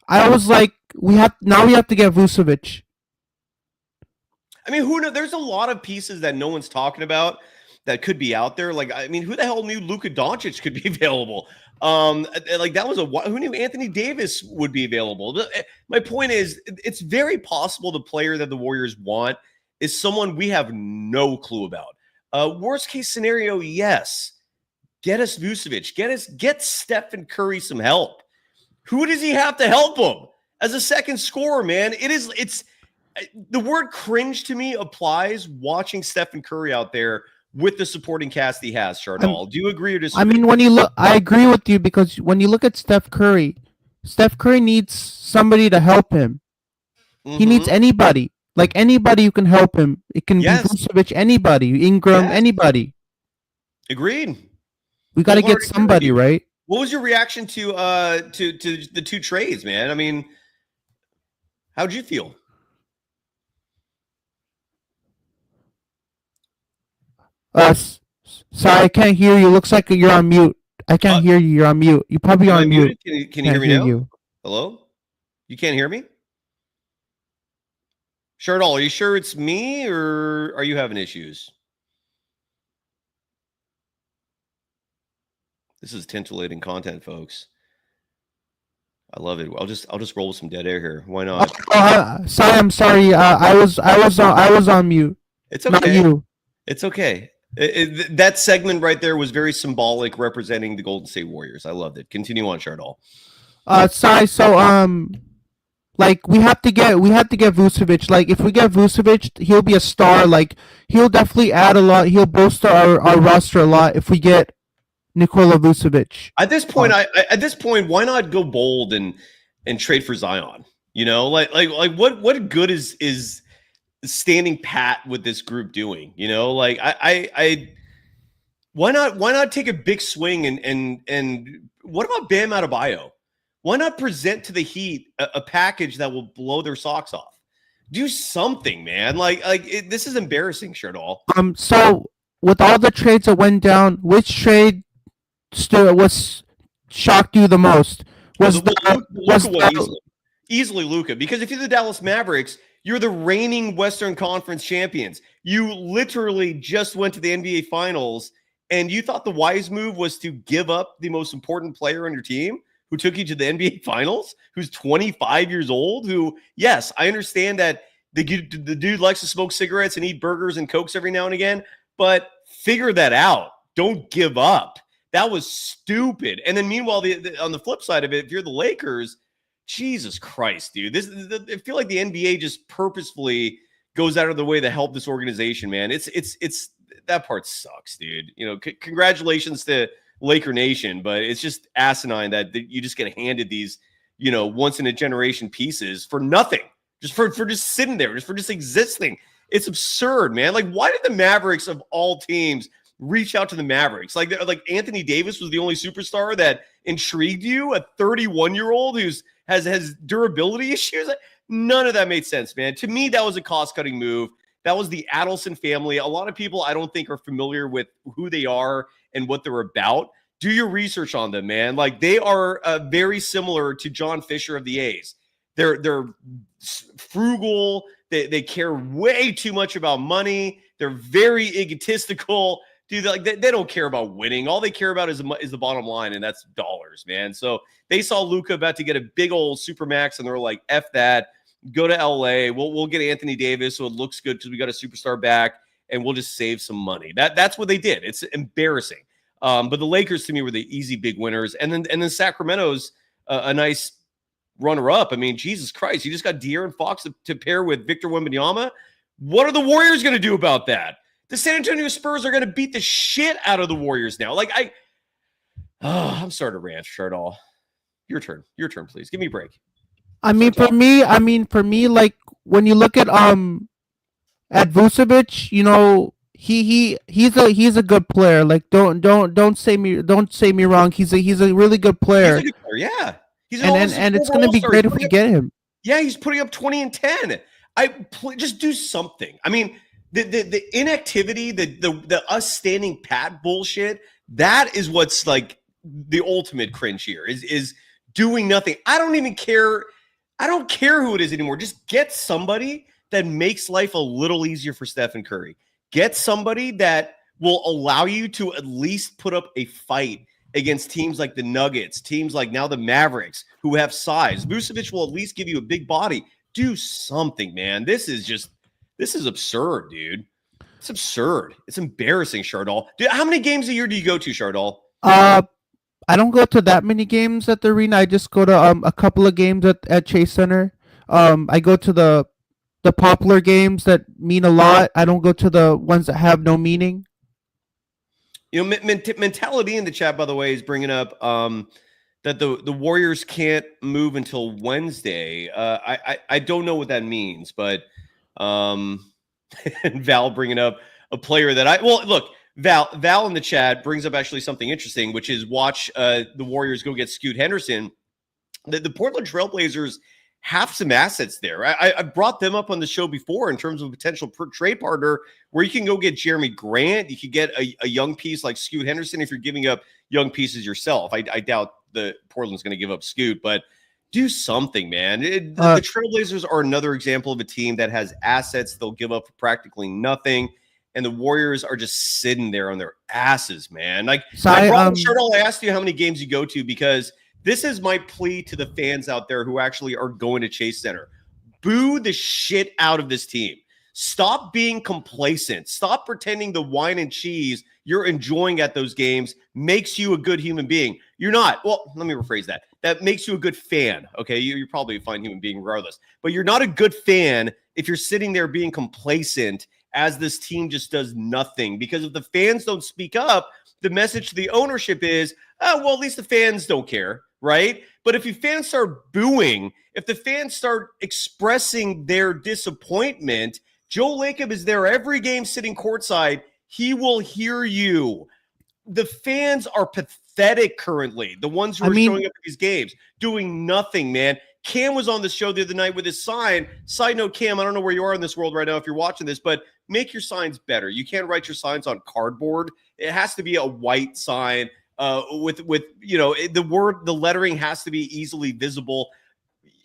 I was like, we have to get Vucevic. I mean, who knows? There's a lot of pieces that no one's talking about that could be out there. Like, I mean, who the hell knew Luka Doncic could be available? Like that was who knew Anthony Davis would be available? My point is, it's very possible the player that the Warriors want is someone we have no clue about. Worst case scenario, yes, get us Vucevic, get Steph Curry some help. Who does he have to help him as a second scorer, man? It's the word cringe to me applies watching Steph Curry out there with the supporting cast he has, Chardal. Do you agree or disagree? I mean, I agree with you, because when you look at Steph Curry needs somebody to help him. Mm-hmm. He needs anybody. Like anybody who can help him. It can be Vucevic, anybody, Ingram, anybody. Agreed. We got to get somebody, right? What was your reaction to the two trades, man? I mean, how'd you feel? Sorry, I can't hear you. Looks like you're on mute. I can't hear you. You're on mute. You're probably on mute. Can you hear me now? Hello? You can't hear me? Chardal, are you sure it's me, or are you having issues? This is titillating content, folks. I love it. I'll just roll with some dead air here. Why not? Sorry, I'm sorry. I was on mute. It's okay. Not you. It's okay. That segment right there was very symbolic, representing the Golden State Warriors. I loved it. Continue on, Chardal. Sorry. So like we have to get Vucevic. Like if we get Vucevic, he'll be a star. Like he'll definitely add a lot. He'll bolster our roster a lot if we get Nikola Vucevic. At this point, why not go bold and trade for Zion? You know, like what good is standing pat with this group doing? You know, like I why not take a big swing and what about Bam Adebayo? Why not present to the Heat a package that will blow their socks off? Do something, man. This is embarrassing, Chardal. So with all the trades that went down, which trade was shocked you the most? Easily Luka, because if you're the Dallas Mavericks, you're the reigning Western Conference champions. You literally just went to the NBA Finals, and you thought the wise move was to give up the most important player on your team, who took you to the NBA Finals, who's 25 years old, who, yes, I understand that the dude likes to smoke cigarettes and eat burgers and Cokes every now and again, but figure that out. Don't give up. That was stupid. And then meanwhile, on the flip side of it, if you're the Lakers, Jesus Christ, dude. I feel like the NBA just purposefully goes out of the way to help this organization, man. It's that part sucks, dude. You know, congratulations to Laker Nation, but it's just asinine that you just get handed these, you know, once in a generation pieces for nothing, just for just sitting there, just for just existing. It's absurd, man. Like, why did the Mavericks of all teams reach out to the Mavericks? Like Anthony Davis was the only superstar that intrigued you, a 31-year-old who's has durability issues. None of that made sense, man. To me, that was a cost-cutting move. That was the Adelson family. A lot of people I don't think are familiar with who they are and what they're about. Do your research on them, man. Like, they are very similar to John Fisher of the A's. They're frugal. They care way too much about money. They're very egotistical. Dude, they don't care about winning. All they care about is the bottom line, and that's dollars, man. So they saw Luka about to get a big old supermax, and they're like, F that. Go to LA. We'll get Anthony Davis, so it looks good because we got a superstar back, and we'll just save some money. That's what they did. It's embarrassing. But the Lakers, to me, were the easy big winners. And then Sacramento's a nice runner-up. I mean, Jesus Christ, you just got De'Aaron Fox to pair with Victor Wembanyama. What are the Warriors going to do about that? The San Antonio Spurs are going to beat the shit out of the Warriors now. I'm starting to rant, Chardal. Your turn, please. Give me a break. For me, like when you look at Vucevic, you know, he's a good player. Like don't say me wrong. He's a really good player. He's a good player, yeah. And it's going to be great if we get him. Yeah, he's putting up 20 and 10. Just do something. I mean, the inactivity, the us standing pat bullshit, that is what's like the ultimate cringe here is doing nothing. I don't even care. I don't care who it is anymore. Just get somebody that makes life a little easier for Stephen Curry. Get somebody that will allow you to at least put up a fight against teams like the Nuggets, teams like now the Mavericks, who have size. Vucevic will at least give you a big body. Do something, man. This is absurd, dude. It's absurd. It's embarrassing, Shardal. Dude, how many games a year do you go to, Shardal? I don't go to that many games at the arena. I just go to a couple of games at Chase Center. I go to the popular games that mean a lot. I don't go to the ones that have no meaning. You know, mentality in the chat, by the way, is bringing up that the Warriors can't move until Wednesday. I don't know what that means, but and Val bringing up a player that look. Val in the chat brings up actually something interesting, which is watch the Warriors go get Scoot Henderson. The Portland Trailblazers have some assets there. I brought them up on the show before in terms of a potential trade partner where you can go get Jeremy Grant. You could get a young piece like Scoot Henderson if you're giving up young pieces yourself. I doubt the Portland's going to give up Scoot, but do something, man. The Trailblazers are another example of a team that has assets they'll give up for practically nothing. And the Warriors are just sitting there on their asses, man. Like, I asked you how many games you go to because this is my plea to the fans out there who actually are going to Chase Center. Boo the shit out of this team. Stop being complacent. Stop pretending the wine and cheese you're enjoying at those games makes you a good human being. You're not. Well, let me rephrase that. That makes you a good fan, okay? You're probably a fine human being regardless. But you're not a good fan if you're sitting there being complacent as this team just does nothing. Because if the fans don't speak up, the message to the ownership is, oh, well, at least the fans don't care, right? But if you fans start booing, if the fans start expressing their disappointment, Joe Lacob is there every game sitting courtside. He will hear you. The fans are pathetic currently. The ones who are showing up at these games, doing nothing, man. Cam was on the show the other night with his sign. Side note, Cam, I don't know where you are in this world right now if you're watching this, but make your signs better. You can't write your signs on cardboard. It has to be a white sign with the lettering has to be easily visible.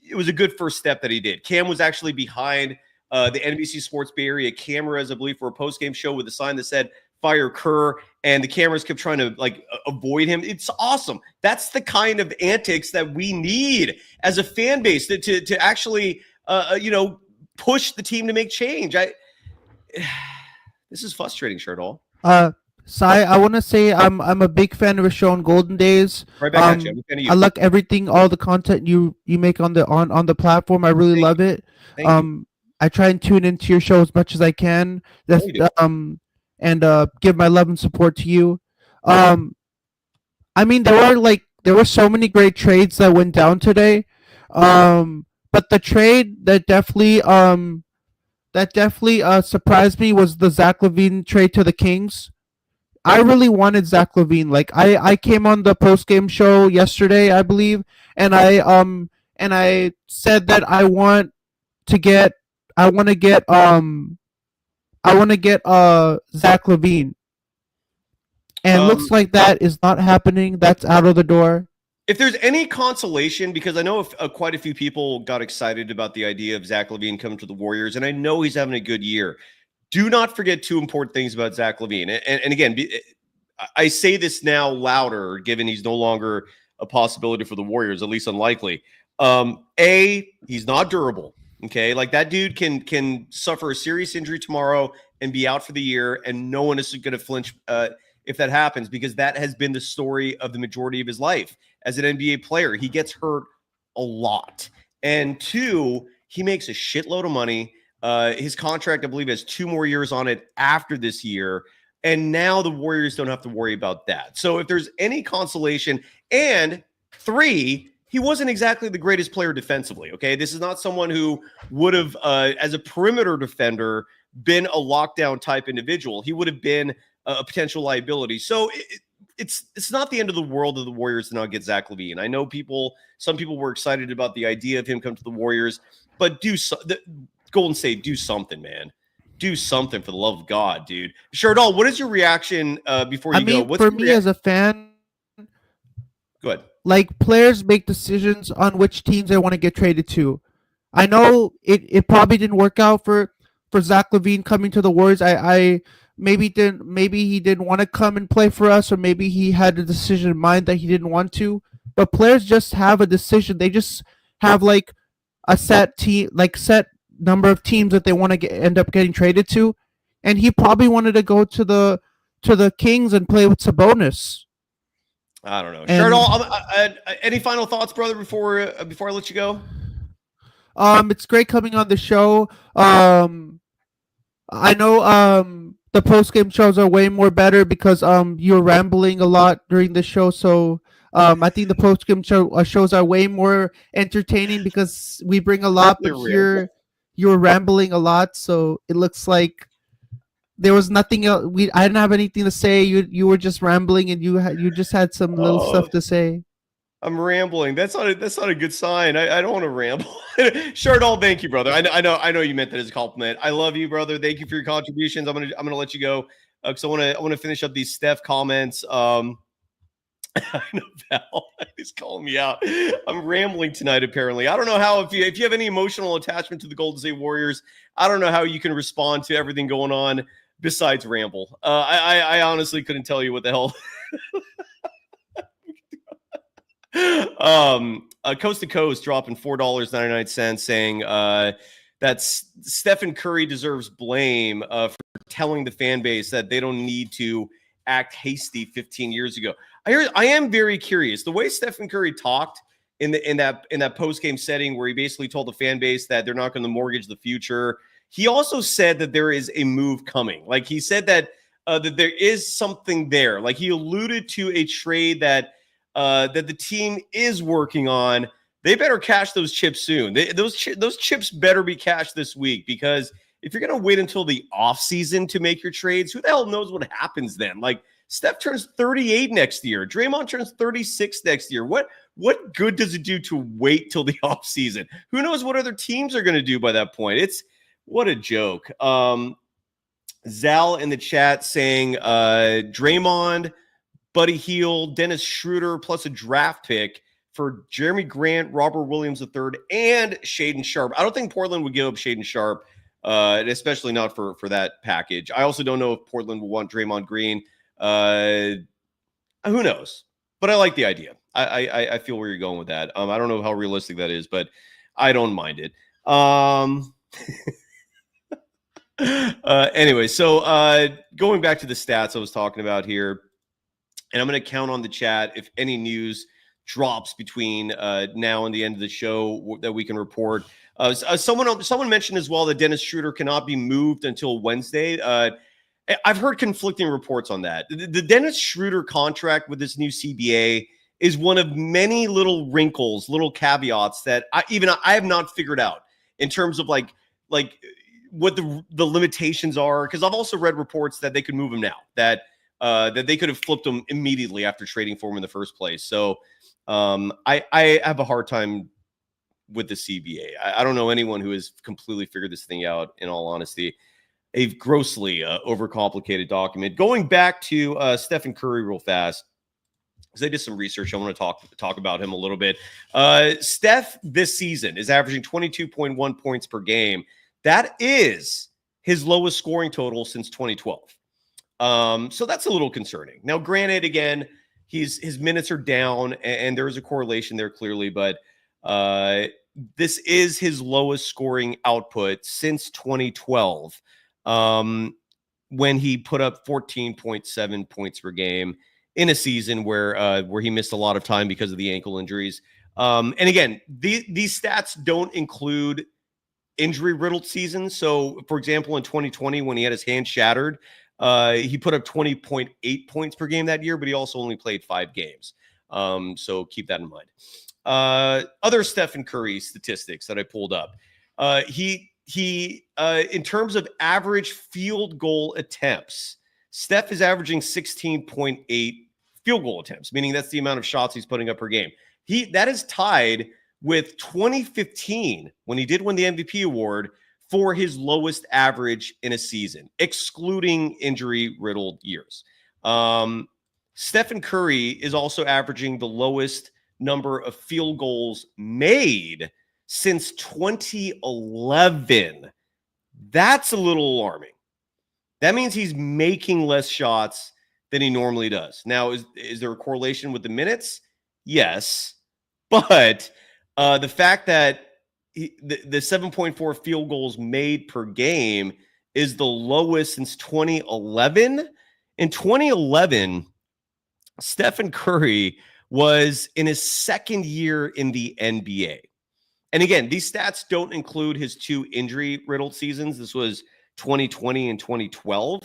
It was a good first step that he did. Cam was actually behind the NBC Sports Bay Area cameras, I believe, for a post-game show with a sign that said "Fire Kerr," and the cameras kept trying to avoid him. It's awesome. That's the kind of antics that we need as a fan base to actually push the team to make change. This is frustrating, Shardal. Sai, I want to say I'm a big fan of your show on Golden Days. Right back at you. I like everything, all the content you make on the platform. I really love it. I try and tune into your show as much as I can. And give my love and support to you. There were so many great trades that went down today. But the trade that definitely surprised me was the Zach Lavine trade to the Kings. I really wanted Zach Lavine. Like I came on the post game show yesterday, I believe, and I said that I want to get Zach Lavine. And it looks like that is not happening. That's out of the door. If there's any consolation, because I know quite a few people got excited about the idea of Zach Lavine coming to the Warriors, and I know he's having a good year. Do not forget two important things about Zach Lavine. And again, I say this now louder, given he's no longer a possibility for the Warriors, at least unlikely. He's not durable. Okay, like that dude can suffer a serious injury tomorrow and be out for the year, and no one is going to flinch if that happens, because that has been the story of the majority of his life as an NBA player. He gets hurt a lot. And two, he makes a shitload of money. His contract, I believe, has 2 more years on it after this year. And now the Warriors don't have to worry about that. So if there's any consolation, and 3, he wasn't exactly the greatest player defensively, okay? This is not someone who would have, as a perimeter defender, been a lockdown type individual. He would have been a potential liability. So it's not the end of the world of the Warriors to now get Zach Lavine. I know some people were excited about the idea of him coming to the Warriors, but Golden State, do something, man. Do something for the love of God, dude. Shardal, what is your reaction before you go? For me as a fan, Go ahead. Like, players make decisions on which teams they want to get traded to. I know it probably didn't work out for Zach Lavine coming to the Warriors. I maybe he didn't want to come and play for us, or maybe he had a decision in mind that he didn't want to. But players just have a decision. They just have like a set number of teams that they want to end up getting traded to, and he probably wanted to go to the Kings and play with Sabonis. I don't know. Shardall, any final thoughts, brother, before I let you go? It's great coming on the show. I know the post game shows are way more better because you're rambling a lot during the show. So I think the post game shows are way more entertaining because we bring a lot, but here you're rambling a lot. So it looks like there was nothing else. I didn't have anything to say. You were just rambling, and you just had some little stuff to say. I'm rambling. That's not a good sign. I don't want to ramble. Shardall, thank you, brother. I know you meant that as a compliment. I love you, brother. Thank you for your contributions. I'm gonna let you go because I want to finish up these Steph comments. I know Val is calling me out. I'm rambling tonight. Apparently, I don't know how. If you have any emotional attachment to the Golden State Warriors, I don't know how you can respond to everything going on besides ramble. I honestly couldn't tell you what the hell. Coast to Coast dropping $4.99, saying that Stephen Curry deserves blame for telling the fan base that they don't need to act hasty 15 years ago. I am very curious. The way Stephen Curry talked in that post-game setting where he basically told the fan base that they're not going to mortgage the future. He also said that there is a move coming. Like, he said that that there is something there. Like, he alluded to a trade that the team is working on. They better cash those chips soon. Those chips better be cashed this week, because if you're going to wait until the offseason to make your trades, who the hell knows what happens then? Like, Steph turns 38 next year. Draymond turns 36 next year. What good does it do to wait till the offseason? Who knows what other teams are going to do by that point? What a joke. Zal in the chat saying Draymond, Buddy Hield, Dennis Schroeder, plus a draft pick for Jeremy Grant, Robert Williams III, and Shaedon Sharpe. I don't think Portland would give up Shaedon Sharpe, especially not for that package. I also don't know if Portland will want Draymond Green. Who knows? But I like the idea. I feel where you're going with that. I don't know how realistic that is, but I don't mind it. Anyway, so going back to the stats I was talking about here, and I'm going to count on the chat if any news drops between now and the end of the show that we can report. Someone mentioned as well that Dennis Schroeder cannot be moved until Wednesday. I've heard conflicting reports on that. The Dennis Schroeder contract with this new CBA is one of many little wrinkles, little caveats that I have not figured out in terms of like what the limitations are. Because I've also read reports that they could move him now, that they could have flipped him immediately after trading for him in the first place. So I have a hard time with the CBA. I don't know anyone who has completely figured this thing out, in all honesty. A grossly overcomplicated document. Going back to Stephen Curry real fast, because I did some research. I want to talk about him a little bit. Steph this season is averaging 22.1 points per game. That is his lowest scoring total since 2012. So that's a little concerning. Now, granted, again, his minutes are down, and there is a correlation there clearly, but this is his lowest scoring output since 2012, when he put up 14.7 points per game in a season where he missed a lot of time because of the ankle injuries. And again, these stats don't include injury-riddled seasons. So, for example, in 2020, when he had his hand shattered, he put up 20.8 points per game that year, but he also only played 5 games. So keep that in mind. Other Stephen Curry statistics that I pulled up. He in terms of average field goal attempts, Steph is averaging 16.8 field goal attempts, meaning that's the amount of shots he's putting up per game. That is tied with 2015 when he did win the MVP award for his lowest average in a season, excluding injury-riddled years. Stephen Curry is also averaging the lowest number of field goals made since 2011. That's a little alarming. That means he's making less shots than he normally does. Now, is there a correlation with the minutes? Yes. But the fact that the 7.4 field goals made per game is the lowest since 2011. In 2011, Stephen Curry was in his second year in the NBA. And again, these stats don't include his 2 injury-riddled seasons. This was 2020 and 2012.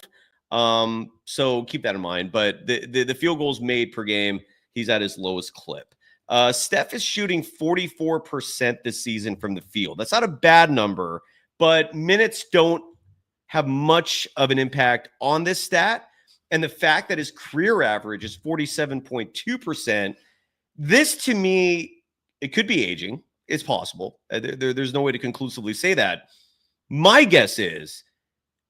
So keep that in mind. But the field goals made per game, he's at his lowest clip. Steph is shooting 44% this season from the field. That's not a bad number, but minutes don't have much of an impact on this stat. And the fact that his career average is 47.2%, this to me, it could be aging. It's possible. There's no way to conclusively say that. My guess is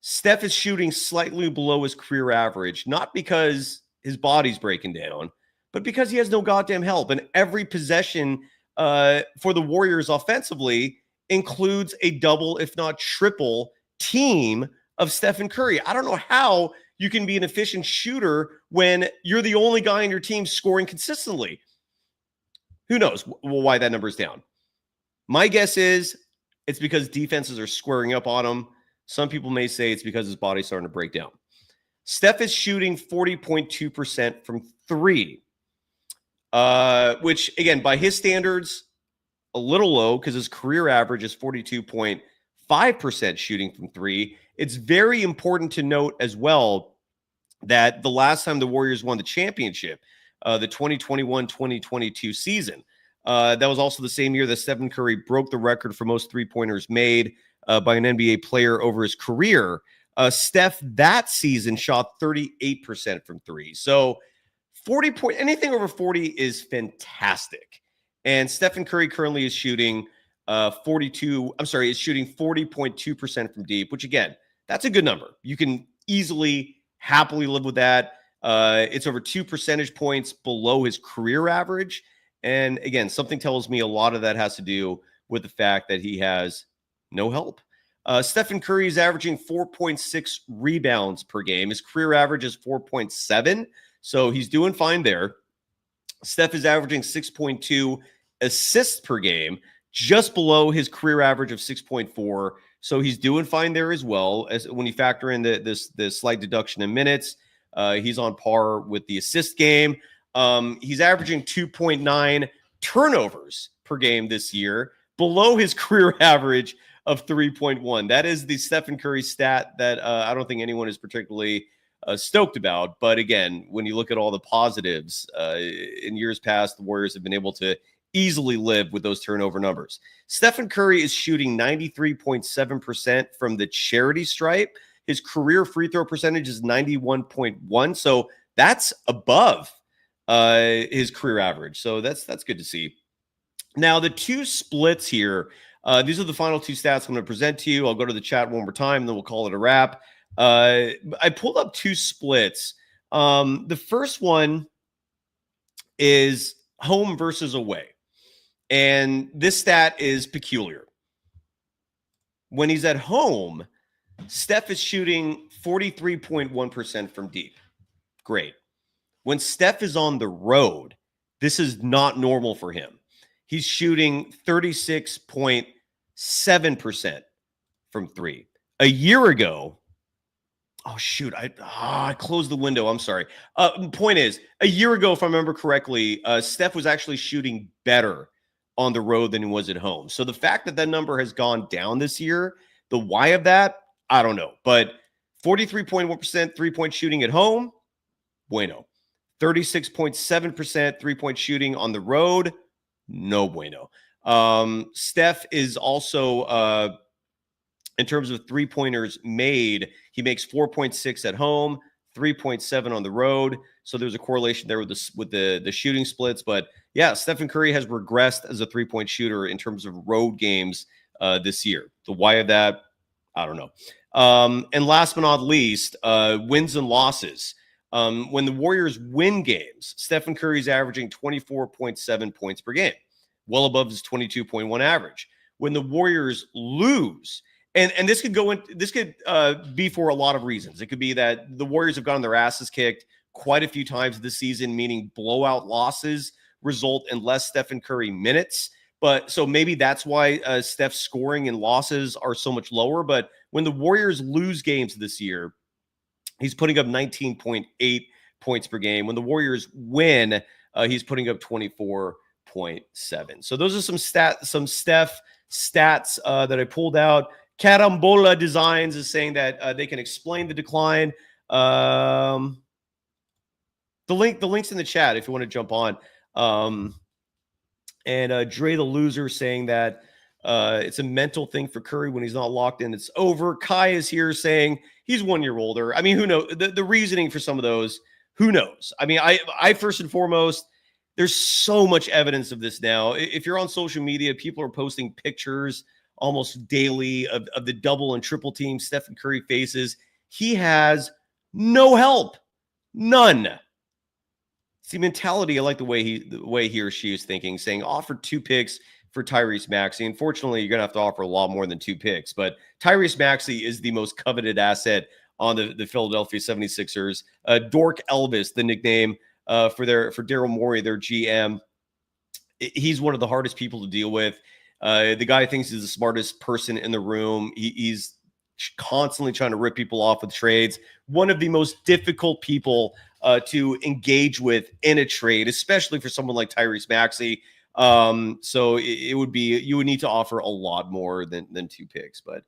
Steph is shooting slightly below his career average, not because his body's breaking down, but because he has no goddamn help. And every possession for the Warriors offensively includes a double, if not triple, team of Stephen Curry. I don't know how you can be an efficient shooter when you're the only guy on your team scoring consistently. Who knows why that number is down? My guess is it's because defenses are squaring up on him. Some people may say it's because his body's starting to break down. Steph is shooting 40.2% from 3. Which, again, by his standards, a little low because his career average is 42.5% shooting from 3. It's very important to note as well that the last time the Warriors won the championship, the 2021-2022 season, that was also the same year that Stephen Curry broke the record for most three-pointers made by an NBA player over his career. Steph that season shot 38% from 3. So anything over 40 is fantastic. And Stephen Curry currently is shooting is shooting 40.2% from deep, which again, that's a good number. You can easily, happily live with that. It's over 2 percentage points below his career average. And again, something tells me a lot of that has to do with the fact that he has no help. Stephen Curry is averaging 4.6 rebounds per game. His career average is 4.7. So he's doing fine there. Steph is averaging 6.2 assists per game, just below his career average of 6.4. So he's doing fine there as well. As when you factor in the slight deduction in minutes, he's on par with the assist game. He's averaging 2.9 turnovers per game this year, below his career average of 3.1. That is the Stephen Curry stat that I don't think anyone is particularly stoked about. But again, when you look at all the positives, in years past, the Warriors have been able to easily live with those turnover numbers. Stephen Curry is shooting 93.7% from the charity stripe. His career free throw percentage is 91.1. So that's above his career average. So that's good to see. Now, the 2 splits here, these are the final 2 stats I'm going to present to you. I'll go to the chat one more time, then we'll call it a wrap. I pulled up 2 splits. The first one is home versus away. And this stat is peculiar. When he's at home, Steph is shooting 43.1% from deep. Great. When Steph is on the road, this is not normal for him. He's shooting 36.7% from 3. A year ago, I closed the window. I'm sorry. Point is, a year ago, if I remember correctly, Steph was actually shooting better on the road than he was at home. So the fact that number has gone down this year, the why of that, I don't know. But 43.1% three-point shooting at home, bueno. 36.7% three-point shooting on the road, no bueno. Steph is also, in terms of three-pointers made, he makes 4.6 at home, 3.7 on the road. So there's a correlation there with the shooting splits. But yeah, Stephen Curry has regressed as a three-point shooter in terms of road games this year. The why of that, I don't know. And last but not least, wins and losses. When the Warriors win games, Stephen Curry is averaging 24.7 points per game, well above his 22.1 average. When the Warriors lose, and this could be for a lot of reasons. It could be that the Warriors have gotten their asses kicked quite a few times this season, meaning blowout losses result in less Stephen Curry minutes. But so maybe that's why Steph's scoring and losses are so much lower. But when the Warriors lose games this year, he's putting up 19.8 points per game. When the Warriors win, he's putting up 24.7. So those are some Steph stats that I pulled out. Carambola Designs is saying that they can explain the decline. The link's in the chat if you want to jump on. And Dre the Loser saying that it's a mental thing for Curry when he's not locked in. It's over. Kai is here saying he's 1 year older. I mean, who knows? The reasoning for some of those, who knows? I mean, I first and foremost, there's so much evidence of this now. If you're on social media, people are posting pictures almost daily of the double and triple team Stephen Curry faces. He has no help. None. It's the mentality. I like the way he or she is thinking, saying offer 2 picks for Tyrese Maxey. Unfortunately, you're going to have to offer a lot more than 2 picks, but Tyrese Maxey is the most coveted asset on the Philadelphia 76ers. Dork Elvis, the nickname for Daryl Morey, their GM. He's one of the hardest people to deal with. The guy thinks he's the smartest person in the room. He's constantly trying to rip people off with trades. One of the most difficult people to engage with in a trade, especially for someone like Tyrese Maxey. So you would need to offer a lot more than 2 picks. But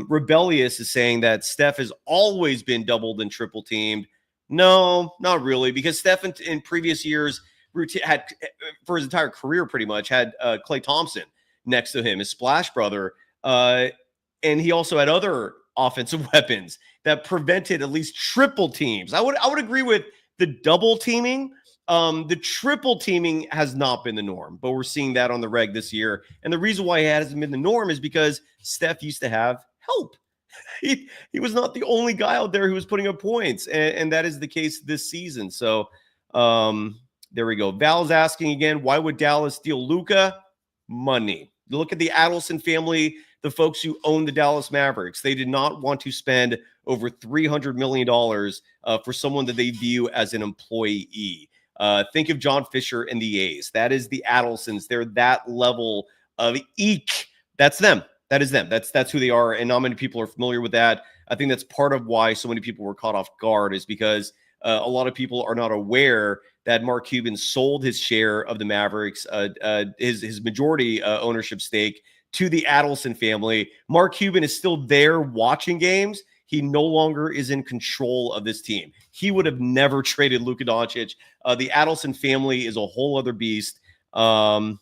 Rebellious is saying that Steph has always been doubled and triple teamed. No, not really, because Steph in previous years had, for his entire career, pretty much had Klay Thompson next to him, his splash brother. And he also had other offensive weapons that prevented at least triple teams. I would agree with the double teaming. The triple teaming has not been the norm, but we're seeing that on the reg this year. And the reason why it hasn't been the norm is because Steph used to have help. He was not the only guy out there who was putting up points, and that is the case this season. So there we go. Val's asking again, why would Dallas steal Luka? Money. Look at the Adelson family, the folks who own the Dallas Mavericks. They did not want to spend over $300 million for someone that they view as an employee. Think of John Fisher and the A's. That is the Adelsons. They're that level of eek. That's them. That is them. That's who they are, and not many people are familiar with that. I think that's part of why so many people were caught off guard, is because a lot of people are not aware that Mark Cuban sold his share of the Mavericks, his majority ownership stake, to the Adelson family. Mark Cuban is still there watching games. He no longer is in control of this team. He would have never traded Luka Doncic. The Adelson family is a whole other beast. And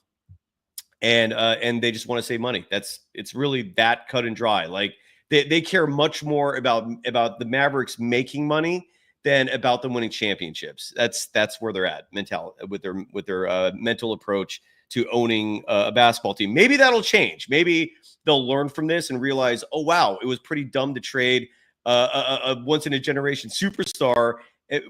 they just want to save money. It's really that cut and dry. Like they care much more about the Mavericks making money than about them winning championships. That's where they're at with their mental approach to owning a basketball team. Maybe that'll change. Maybe they'll learn from this and realize, oh wow, it was pretty dumb to trade a once in a generation superstar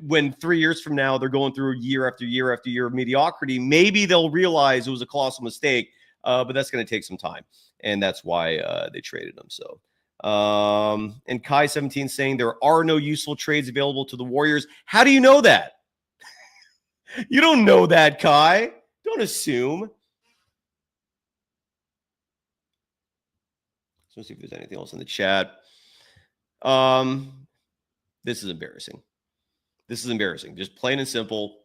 when 3 years from now they're going through year after year after year of mediocrity. Maybe they'll realize it was a colossal mistake, but that's going to take some time, and that's why they traded him. So, and Kai 17 saying there are no useful trades available to the Warriors. How do you know that? You don't know that, Kai. Don't assume. Let's see if there's anything else in the chat. This is embarrassing. This is embarrassing. Just plain and simple.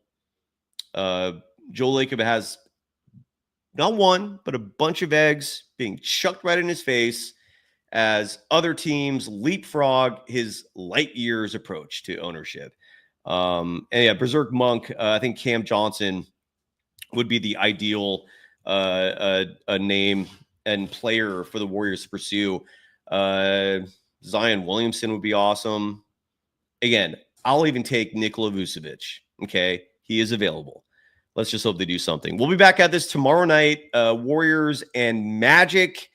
Joe Lacob has not one, but a bunch of eggs being chucked right in his face as other teams leapfrog his light years approach to ownership. And yeah, Berserk Monk, I think Cam Johnson would be the ideal name and player for the Warriors to pursue. Zion Williamson would be awesome. Again, I'll even take Nikola Vucevic. Okay, he is available. Let's just hope they do something. We'll be back at this tomorrow night. Warriors and Magic.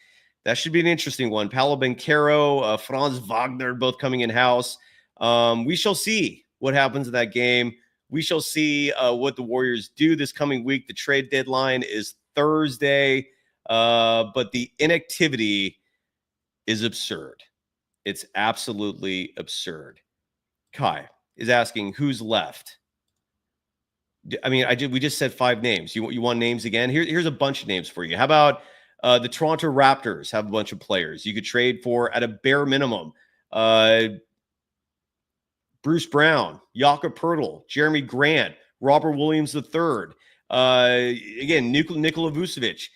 That should be an interesting one. Paolo Banchero, Franz Wagner, both coming in house. We shall see what happens in that game. We shall see what the Warriors do this coming week. The trade deadline is Thursday, but the inactivity is absurd. It's absolutely absurd. Kai is asking who's left. I mean, we just said 5 names. You want names again? Here's a bunch of names for you. How about the Toronto Raptors have a bunch of players you could trade for at a bare minimum? Bruce Brown, Jakob Poeltl, Jeremy Grant, Robert Williams III. Again, Nikola Vucevic,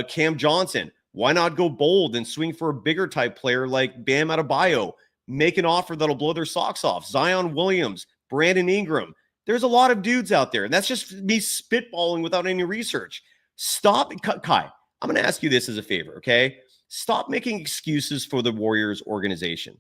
Cam Johnson. Why not go bold and swing for a bigger type player like Bam Adebayo? Make an offer that'll blow their socks off. Zion Williams, Brandon Ingram. There's a lot of dudes out there, and that's just me spitballing without any research. Stop, Kai. I'm going to ask you this as a favor, okay? Stop making excuses for the Warriors organization.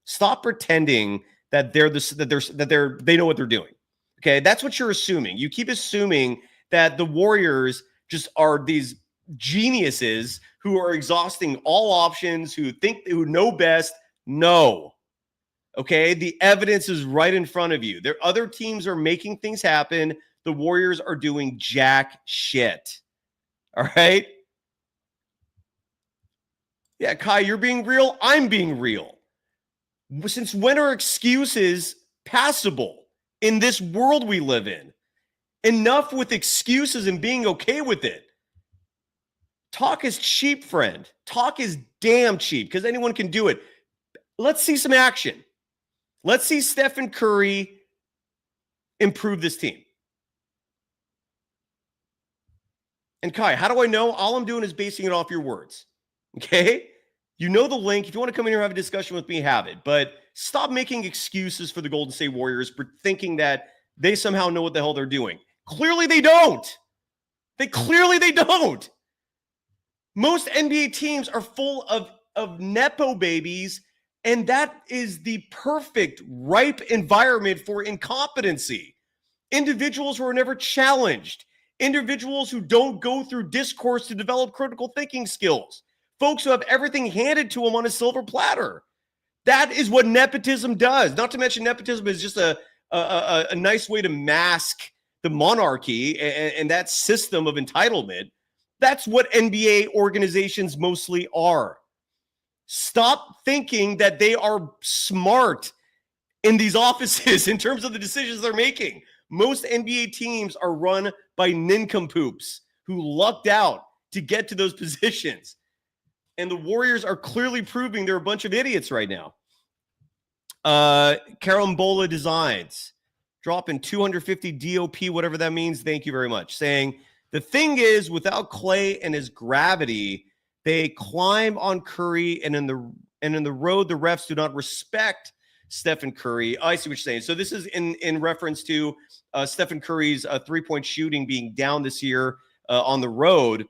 Stop pretending that they know what they're doing. Okay, that's what you're assuming. You keep assuming that the Warriors just are these geniuses who are exhausting all options, who know best. No. Okay, the evidence is right in front of you. Other teams are making things happen. The Warriors are doing jack shit. All right? Yeah, Kai, you're being real. I'm being real. Since when are excuses passable in this world we live in? Enough with excuses and being okay with it. Talk is cheap, friend. Talk is damn cheap because anyone can do it. Let's see some action. Let's see Stephen Curry improve this team. And Kai, how do I know? All I'm doing is basing it off your words. Okay? You know the link. If you want to come in here and have a discussion with me, have it. But stop making excuses for the Golden State Warriors for thinking that they somehow know what the hell they're doing. Clearly they don't. They don't. Most NBA teams are full of Nepo babies, and that is the perfect, ripe environment for incompetency. Individuals who are never challenged. Individuals who don't go through discourse to develop critical thinking skills. Folks who have everything handed to them on a silver platter. That is what nepotism does. Not to mention nepotism is just a nice way to mask the monarchy and that system of entitlement. That's what NBA organizations mostly are. Stop thinking that they are smart in these offices in terms of the decisions they're making. Most NBA teams are run by nincompoops who lucked out to get to those positions. And the Warriors are clearly proving they're a bunch of idiots right now. Carambola Designs, dropping 250 DOP, whatever that means. Thank you very much. Saying, the thing is, without Clay and his gravity, they climb on Curry, and in the road, the refs do not respect Stephen Curry. I see what you're saying. So this is in reference to Stephen Curry's three-point shooting being down this year on the road.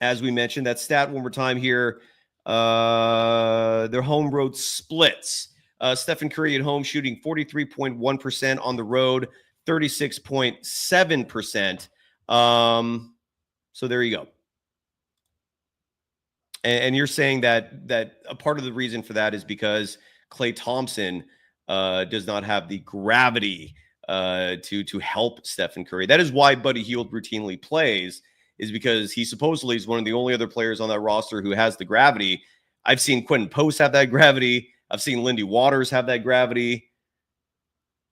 As we mentioned, that stat one more time here. Their home road splits. Stephen Curry at home shooting 43.1%, on the road 36.7%. So there you go. And you're saying that a part of the reason for that is because Klay Thompson does not have the gravity to help Stephen Curry. That is why Buddy Hield routinely plays, is because he supposedly is one of the only other players on that roster who has the gravity. I've seen Quentin Post have that gravity. I've seen Lindy Waters have that gravity.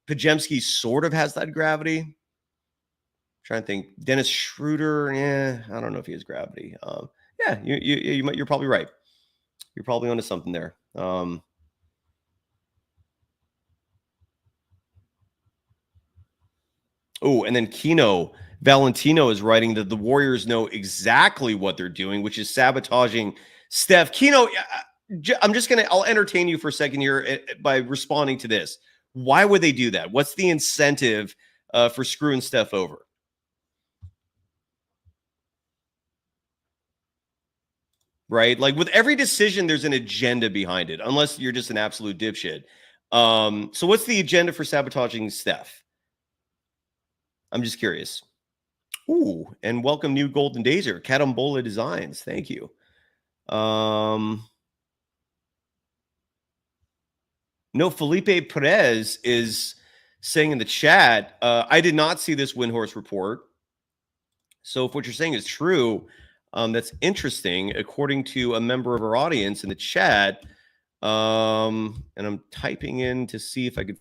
Pajemski sort of has that gravity. I'm trying to think. Dennis Schroeder, I don't know if he has gravity. Yeah, you're probably right. You're probably onto something there. Oh, and then Kino Valentino is writing that the Warriors know exactly what they're doing, which is sabotaging Steph. Kino, I'll entertain you for a second here by responding to this. Why would they do that? What's the incentive for screwing Steph over? Right? Like with every decision, there's an agenda behind it, unless you're just an absolute dipshit. So what's the agenda for sabotaging Steph? I'm just curious. Ooh, and welcome new Golden Dazer, Catambola Designs. Thank you. No, Felipe Perez is saying in the chat, I did not see this Windhorse report. So if what you're saying is true, that's interesting. According to a member of our audience in the chat, and I'm typing in to see if I could.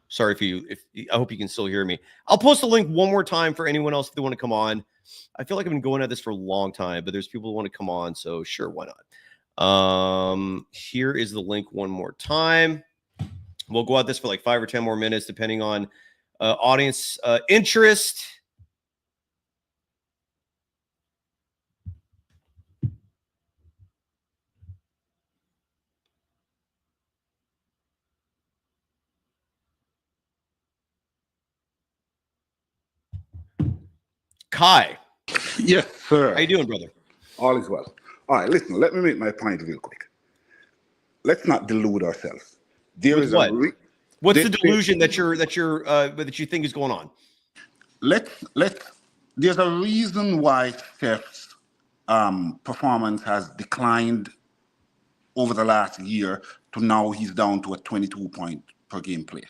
Sorry if I hope you can still hear me. I'll post a link one more time for anyone else if they want to come on. I feel like I've been going at this for a long time, but there's people who want to come on, so sure, why not? Here is the link one more time. We'll go at this for like 5 or 10 more minutes, depending on audience interest. Kai. Yes, sir. How you doing, brother? All is well. All right, listen, let me make my point real quick. Let's not delude ourselves. There With is what? What's the this- delusion that you think is going on? There's a reason why Steph's performance has declined over the last year to now he's down to a 22 point per game player.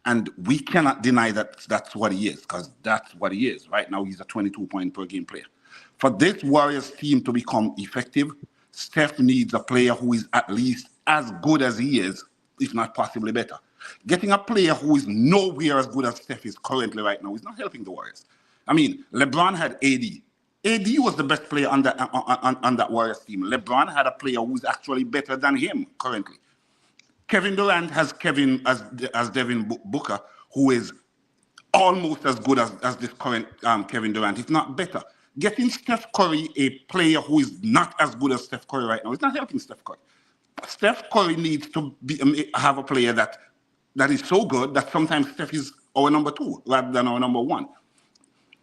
And we cannot deny that that's what he is, because that's what he is. Right now, he's a 22 point per game player. For this Warriors team to become effective, Steph needs a player who is at least as good as he is, if not possibly better. Getting a player who is nowhere as good as Steph is currently right now is not helping the Warriors. I mean, LeBron had AD. AD was the best player on that Warriors team. LeBron had a player who's actually better than him currently. Kevin Durant has Devin Booker, who is almost as good as this current Kevin Durant, if not better. Getting Steph Curry, a player who is not as good as Steph Curry right now, is not helping Steph Curry. Steph Curry needs to have a player that is so good that sometimes Steph is our number 2 rather than our number 1.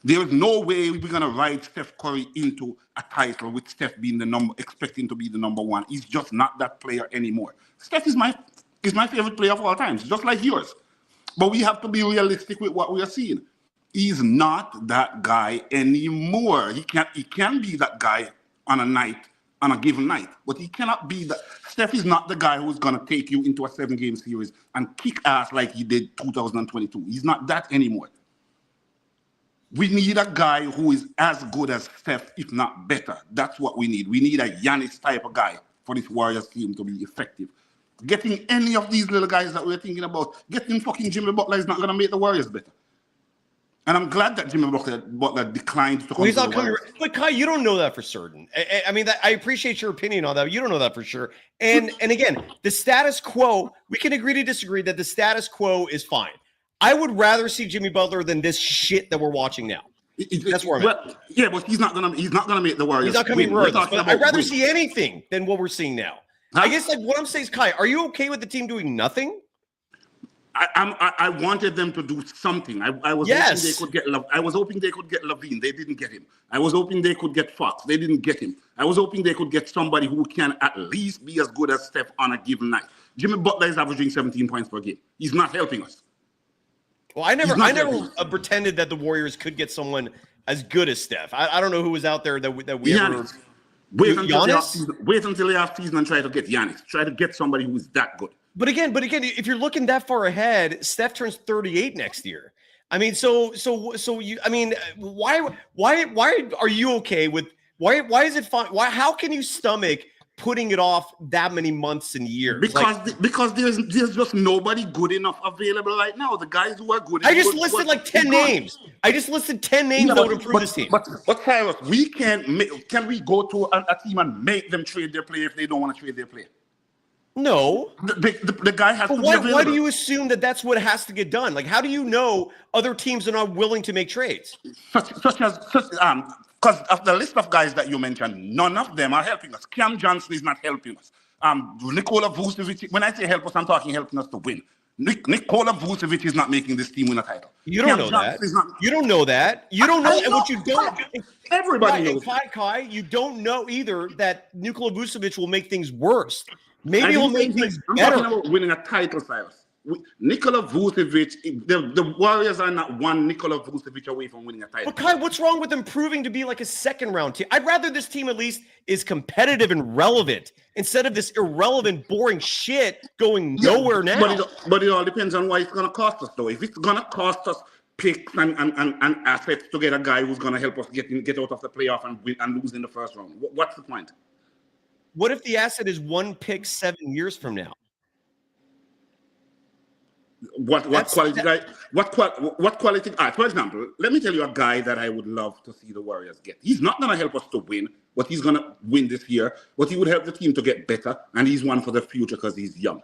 There is no way we're going to ride Steph Curry into a title with Steph being expecting to be the number 1. He's just not that player anymore. Steph is my favorite player of all time, just like yours. But we have to be realistic with what we are seeing. He's not that guy anymore. He can be that guy on a given night, but he cannot be that. Steph is not the guy who's going to take you into a 7-game series and kick ass like he did 2022. He's not that anymore. We need a guy who is as good as Steph, if not better. That's what we need. We need a Giannis type of guy for this Warriors team to be effective. Getting any of these little guys that we're thinking about, getting fucking Jimmy Butler is not going to make the Warriors better. And I'm glad that Jimmy Butler declined to come to the Warriors. But Kai, you don't know that for certain. I mean, I appreciate your opinion on that. You don't know that for sure. And again, the status quo, we can agree to disagree that the status quo is fine. I would rather see Jimmy Butler than this shit that we're watching now. That's where I'm at. Yeah, but he's not gonna make the Warriors. He's not coming regardless. I'd rather see anything than what we're seeing now. Huh? I guess like what I'm saying is, Kai, are you okay with the team doing nothing? I wanted them to do something. I was hoping they could get. I was hoping they could get Lavine. They didn't get him. I was hoping they could get Fox. They didn't get him. I was hoping they could get somebody who can at least be as good as Steph on a given night. Jimmy Butler is averaging 17 points per game. He's not helping us. Well, I never pretended that the Warriors could get someone as good as Steph. I don't know who was out there that we ever. Wait until the offseason and try to get Giannis. Try to get somebody who is that good. But again, if you're looking that far ahead, Steph turns 38 next year. I mean, so you. I mean, why are you okay with? Why is it fine? How can you stomach putting it off that many months and years? Because there's just nobody good enough available right now. The guys who are good. I just listed like 10 names. I just listed 10 names that would improve this team. But Cyrus, we can't. Can we go to a team and make them trade their player if they don't want to trade their player? No. The guy has to be available. Why do you assume that that's what has to get done? Like, how do you know other teams are not willing to make trades? Because of the list of guys that you mentioned, none of them are helping us. Cam Johnson is not helping us. Nikola Vucevic, when I say help us, I'm talking helping us to win. Nikola Vucevic is not making this team win a title. You don't know that. You don't know that. You don't know. And what you don't. Everybody knows. Kai, you don't know either that Nikola Vucevic will make things worse. Maybe he'll make things better. I'm talking about winning a title, Cyrus. Nikola Vucevic, the Warriors are not one Nikola Vucevic away from winning a title. But Kai, what's wrong with them proving to be like a second-round team? I'd rather this team at least is competitive and relevant instead of this irrelevant, boring shit going nowhere now. But it all depends on what it's going to cost us, though. If it's going to cost us picks and assets to get a guy who's going to help us get out of the playoff and win and lose in the first round, what's the point? What if the asset is one pick 7 years from now? What quality guy? What quality? For example, let me tell you a guy that I would love to see the Warriors get. He's not going to help us to win, but he's going to win this year. But he would help the team to get better, and he's one for the future because he's young.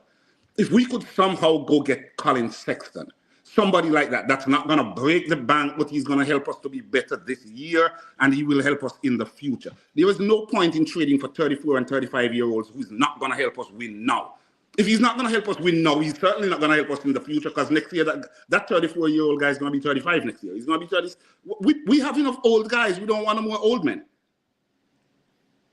If we could somehow go get Colin Sexton, somebody like that, that's not going to break the bank, but he's going to help us to be better this year, and he will help us in the future. There is no point in trading for 34 and 35-year-olds who's not going to help us win now. If he's not going to help us win now, he's certainly not going to help us in the future because next year that 34-year-old guy is going to be 35 next year. He's going to be 30. We have enough old guys. We don't want no more old men.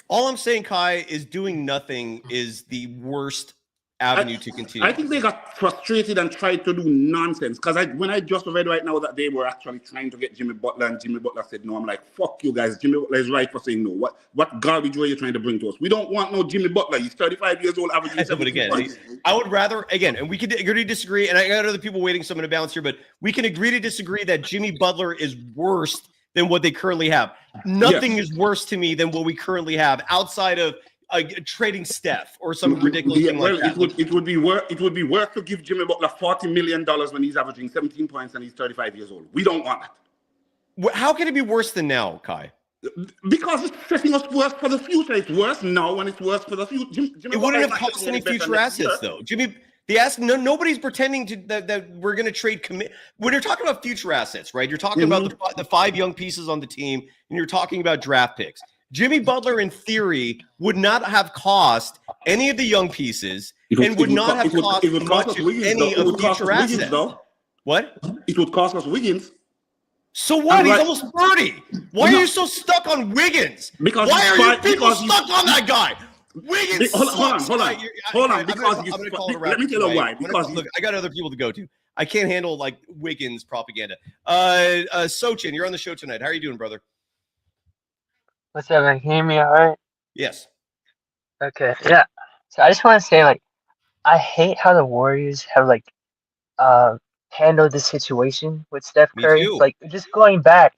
All I'm saying, Kai, is doing nothing is the worst avenue to continue. I think they got frustrated and tried to do nonsense because when I just read right now that they were actually trying to get Jimmy Butler and Jimmy Butler said no, I'm like, fuck you guys. Jimmy Butler is right for saying no. What garbage were you trying to bring to us? We don't want no Jimmy Butler. He's 35 years old, averaging 17 points. I would rather, again, and we can agree to disagree, and I got other people waiting, so I'm going to bounce here, but we can agree to disagree that Jimmy Butler is worse than what they currently have. Nothing is worse to me than what we currently have outside of trading Steph or some ridiculous thing like that. It would be worth to give Jimmy Butler $40 million when he's averaging 17 points and he's 35 years old. We don't want that. How can it be worse than now, Kai? Because it's setting us worse for the future. It's worse now and it's worse for the future. It wouldn't have cost any future assets, though. Nobody's pretending that we're going to trade when you're talking about future assets, right? You're talking about the 5 young pieces on the team, and you're talking about draft picks. Jimmy Butler, in theory, would not have cost any of the young pieces and would not have cost much of any of future assets. What? It would cost us Wiggins. So what? He's almost 30. Why are you so stuck on Wiggins? Why are you people stuck on that guy? Wiggins Hold on. Let me tell you why. Because look, I got other people to go to. I can't handle like Wiggins propaganda. Sochin, you're on the show tonight. How are you doing, brother? What's up, man? Can you hear me all right? Yes. Okay, yeah. So I just want to say, like, I hate how the Warriors have, like, handled the situation with Steph Curry. Like, just going back,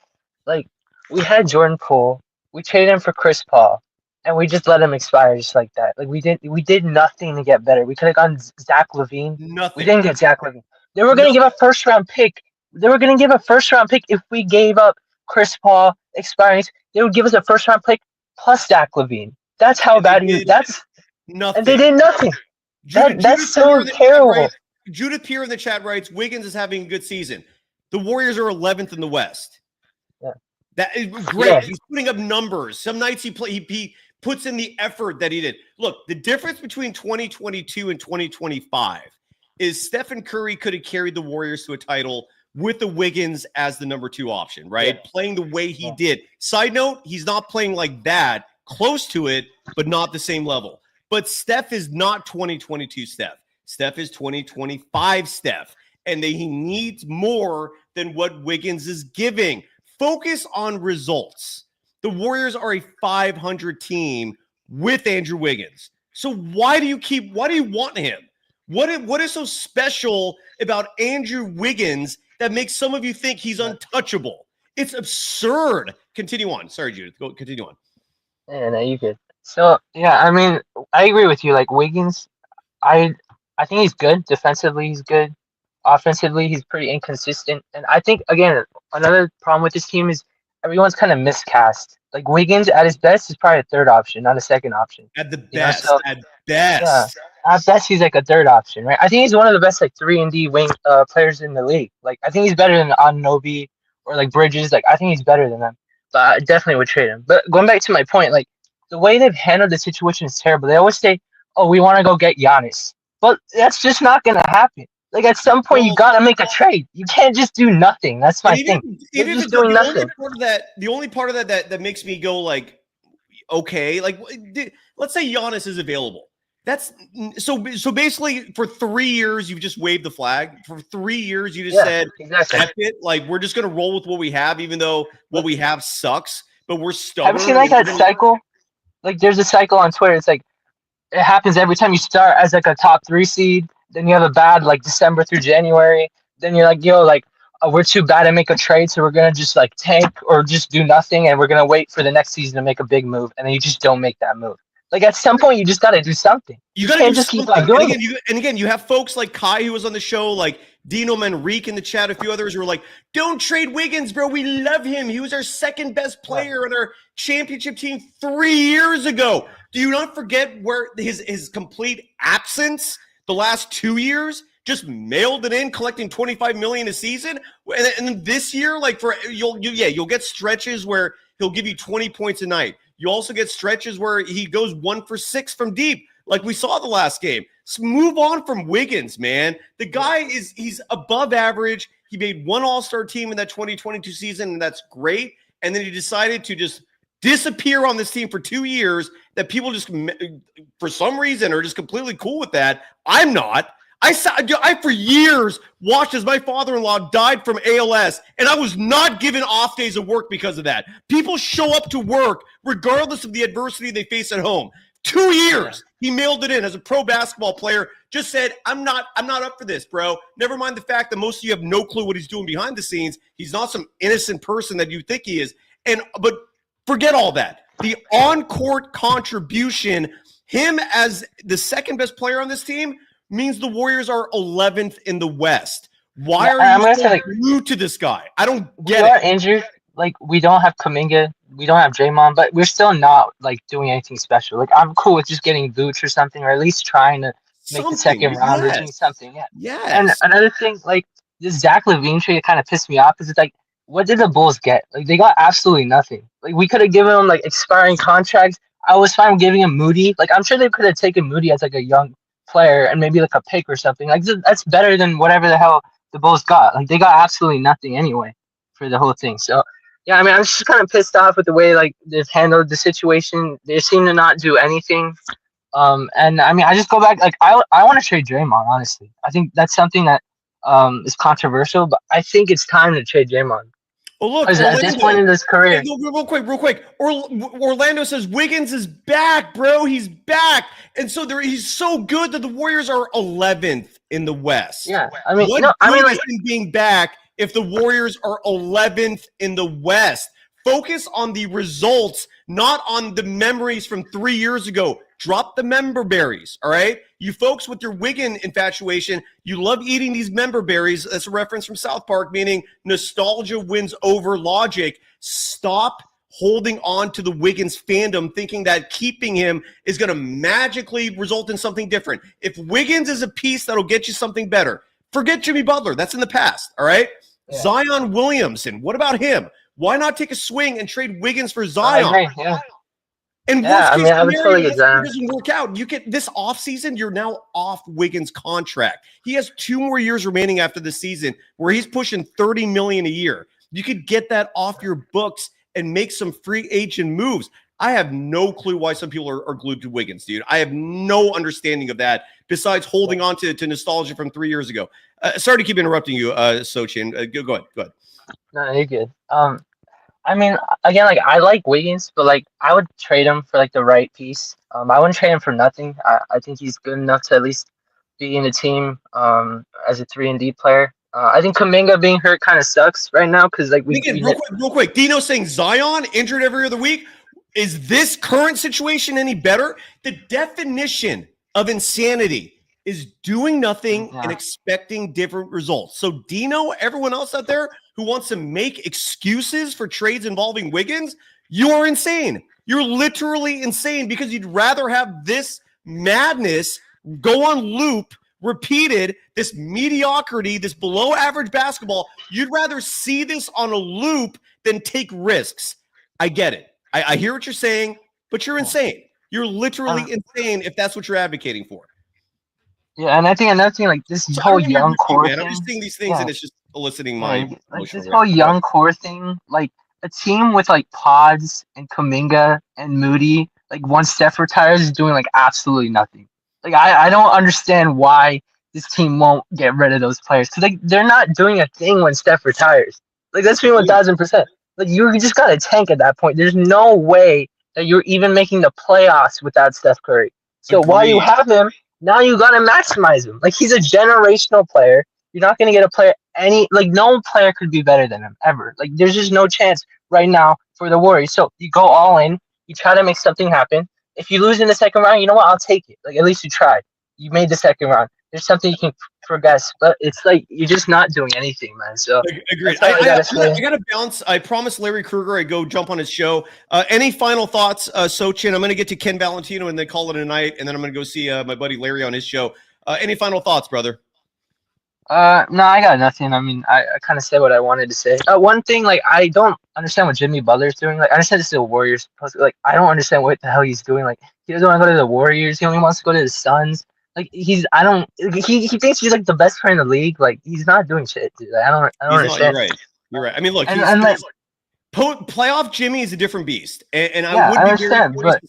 like, we had Jordan Poole, we traded him for Chris Paul, and we just let him expire just like that. Like, we did nothing to get better. We could have gotten Zach Lavine. Nothing. We didn't get Zach Lavine. They were going to give a first-round pick. They were going to give a first-round pick if we gave up Chris Paul expiring. They would give us a first-round pick plus Zach Lavine. That's how bad he is. That's nothing. And they did nothing. That's so terrible. Judith Pierre in the chat writes, Wiggins is having a good season. The Warriors are 11th in the West. Yeah. That is great. Yeah. He's putting up numbers. Some nights he puts in the effort that he did. Look, the difference between 2022 and 2025 is Stephen Curry could have carried the Warriors to a title with the Wiggins as the number 2 option, right? Yeah. Playing the way he did. Side note, he's not playing like that, close to it, but not the same level. But Steph is not 2022 Steph. Steph is 2025 Steph. And he needs more than what Wiggins is giving. Focus on results. The Warriors are a 500 team with Andrew Wiggins. So why do you want him? What is so special about Andrew Wiggins that makes some of you think he's untouchable? It's absurd. Continue on. Sorry, Judith. Continue on. Yeah, no, you good. So, yeah, I mean, I agree with you. Like, Wiggins, I think he's good. Defensively, he's good. Offensively, he's pretty inconsistent. And I think, again, another problem with this team is everyone's kind of miscast. Like, Wiggins, at his best, is probably a 3rd option, not a 2nd option. At the best. At best. Yeah. At best, he's like a 3rd option, right? I think he's one of the best, like, 3-and-D wing players in the league. Like, I think he's better than Anunoby or, like, Bridges. Like, I think he's better than them. But I definitely would trade him. But going back to my point, like, the way they've handled the situation is terrible. They always say, oh, we want to go get Giannis. But that's just not going to happen. Like at some point, you gotta make a trade. You can't just do nothing. That's my thing. You're Even just if doing nothing. the only part of that makes me go like, okay, like let's say Giannis is available. That's so basically for 3 years you've just waved the flag. For 3 years you just said exactly. F it. Like we're just gonna roll with what we have, even though what we have sucks. But we're stubborn. Have you seen like that cycle? Like there's a cycle on Twitter. It's like it happens every time you start as like a top 3 seed. Then you have a bad like December through January. Then you're like, yo, like we're too bad to make a trade, so we're gonna just like tank or just do nothing, and we're gonna wait for the next season to make a big move, and then you just don't make that move. Like at some point, you just got to do something. You got to can't just keep on doing it. And again, you have folks like Kai who was on the show, like Dino Manrique in the chat, a few others who were like, "Don't trade Wiggins, bro. We love him. He was our second best player on our championship team 3 years ago." Do you not forget where his complete absence the last 2 years? Just mailed it in, collecting $25 million a season, and then this year, like you'll get stretches where he'll give you 20 points a night. You also get stretches where he goes 1 for 6 from deep, like we saw the last game. So move on from Wiggins, man. The guy he's above average. He made one All-Star team in that 2022 season, and that's great. And then he decided to just disappear on this team for 2 years. That people just, for some reason, are just completely cool with that. I'm not. I for years watched as my father-in-law died from ALS, and I was not given off days of work because of that. People show up to work regardless of the adversity they face at home. 2 years, he mailed it in as a pro basketball player. Just said, I'm not up for this, bro. Never mind the fact that most of you have no clue what he's doing behind the scenes. He's not some innocent person that you think he is. But forget all that. The on-court contribution, him as the second best player on this team, means the Warriors are 11th in the West. Why are you so glued to this guy? I don't get it. We are injured. Like, we don't have Kuminga. We don't have Draymond, but we're still not, like, doing anything special. Like, I'm cool with just getting Vooch or something, or at least trying to make the second round or doing something. Yeah. Yes. And another thing, like, this Zach Lavine trade kind of pissed me off because it's like, what did the Bulls get? Like, they got absolutely nothing. Like, we could have given them, like, expiring contracts. I was fine with giving him Moody. Like, I'm sure they could have taken Moody as, like, a young player and maybe like a pick or something. Like that's better than whatever the hell the Bulls got. Like they got absolutely nothing anyway for the whole thing. So yeah, I mean, I'm just kind of pissed off with the way like they've handled the situation. They seem to not do anything. And I mean, I just go back. Like I want to trade Draymond. Honestly, I think that's something that is controversial, but I think it's time to trade Draymond. Well, look, at this point in his career. Real quick. Orlando says Wiggins is back, bro. He's back, and so he's so good that the Warriors are 11th in the West. Yeah, I mean, like him being back if the Warriors are 11th in the West. Focus on the results, not on the memories from 3 years ago. Drop the member berries, all right? You folks with your Wiggin infatuation, you love eating these member berries. That's a reference from South Park, meaning nostalgia wins over logic. Stop holding on to the Wiggins fandom, thinking that keeping him is going to magically result in something different. If Wiggins is a piece that'll get you something better, forget Jimmy Butler. That's in the past, all right? Yeah. Zion Williamson, what about him? Why not take a swing and trade Wiggins for Zion? And I would totally get that. It doesn't work out. You get this offseason, you're now off Wiggins' contract. He has 2 more years remaining after the season where he's pushing $30 million a year. You could get that off your books and make some free agent moves. I have no clue why some people are glued to Wiggins, dude. I have no understanding of that besides holding on to nostalgia from 3 years ago. Sorry to keep interrupting you, Sochin. Go ahead. No, you're good. I mean, again, like I like Wiggins, but like I would trade him for like the right piece. I wouldn't trade him for nothing. I think he's good enough to at least be in the team as a 3-and-D player. I think Kuminga being hurt kind of sucks right now because like real quick. Dino saying Zion injured every other week. Is this current situation any better? The definition of insanity is doing nothing and expecting different results. So Dino, everyone else out there who wants to make excuses for trades involving Wiggins, you are insane. You're literally insane because you'd rather have this madness go on loop, repeated, this mediocrity, this below average basketball. You'd rather see this on a loop than take risks. I get it. I hear what you're saying, but you're insane. You're literally insane if that's what you're advocating for. Yeah, and I think another thing, like this So I whole don't even young review, core man. I'm thing. just seeing these things Yeah, and it's just eliciting yeah, my like this emotional whole reaction. Go ahead. young core thing, like a team with like Pods and Kuminga and Moody, like once Steph retires, is doing like absolutely nothing. Like I don't understand why this team won't get rid of those players because like they're not doing a thing when Steph retires. Like that's me Agreed. 1000%. Like you just got to tank at that point. There's no way that you're even making the playoffs without Steph Curry. So while you Agreed. have him, now you got to maximize him. Like he's a generational player. You're not going to get a player no player could be better than him ever. Like there's just no chance right now for the Warriors. So you go all in, you try to make something happen. If you lose in the second round, you know what? I'll take it. Like at least you tried. You made the second round. There's something you can progress, but it's like you're just not doing anything, man. So Agreed. that's all I gotta say. I gotta bounce. I promised Larry Krueger I'd go jump on his show. Any final thoughts, Sochin? I'm gonna get to Ken Valentino and then call it a night, and then I'm gonna go see my buddy Larry on his show. Any final thoughts, brother? No, I got nothing. I mean, I kind of said what I wanted to say. One thing, like, I don't understand what Jimmy Butler's doing. Like, I understand this is the Warriors. Like, I don't understand what the hell he's doing. Like, he doesn't want to go to the Warriors. He only wants to go to the Suns. Like, he thinks he's like the best player in the league. Like, he's not doing shit, dude. Like, I don't understand. You're right. You're right. I mean, look, And, he's and like, playoff Jimmy is a different beast, and I yeah, would I be understand, very curious.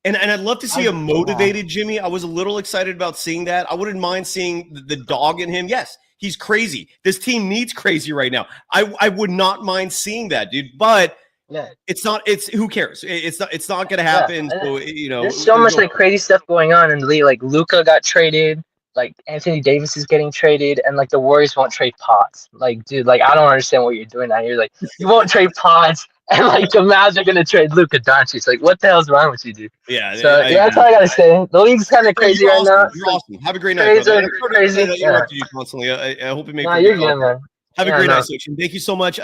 but And I'd love to see a motivated Jimmy. I was a little excited about seeing that. I wouldn't mind seeing the dog in him. Yes, he's crazy. This team needs crazy right now. I would not mind seeing that, dude. But yeah, it's not. It's who cares? It's not going to happen. Yeah. So there's so much like crazy stuff going on in the league. Like Luka got traded. Like Anthony Davis is getting traded, and like the Warriors won't trade Pods. Like, dude, like I don't understand what you're doing out here. Like, you won't trade Pods, and like the Mavs are gonna trade Luka Doncic. Like, what the hell's wrong with you, dude? Yeah. So that's all I gotta say. The league's kind of crazy right now. You're awesome. Have a great night, Crazy, brother. crazy. I interrupted you constantly. I hope you make. Nah, you're good, man. Have a great night, Sochin. Thank you so much,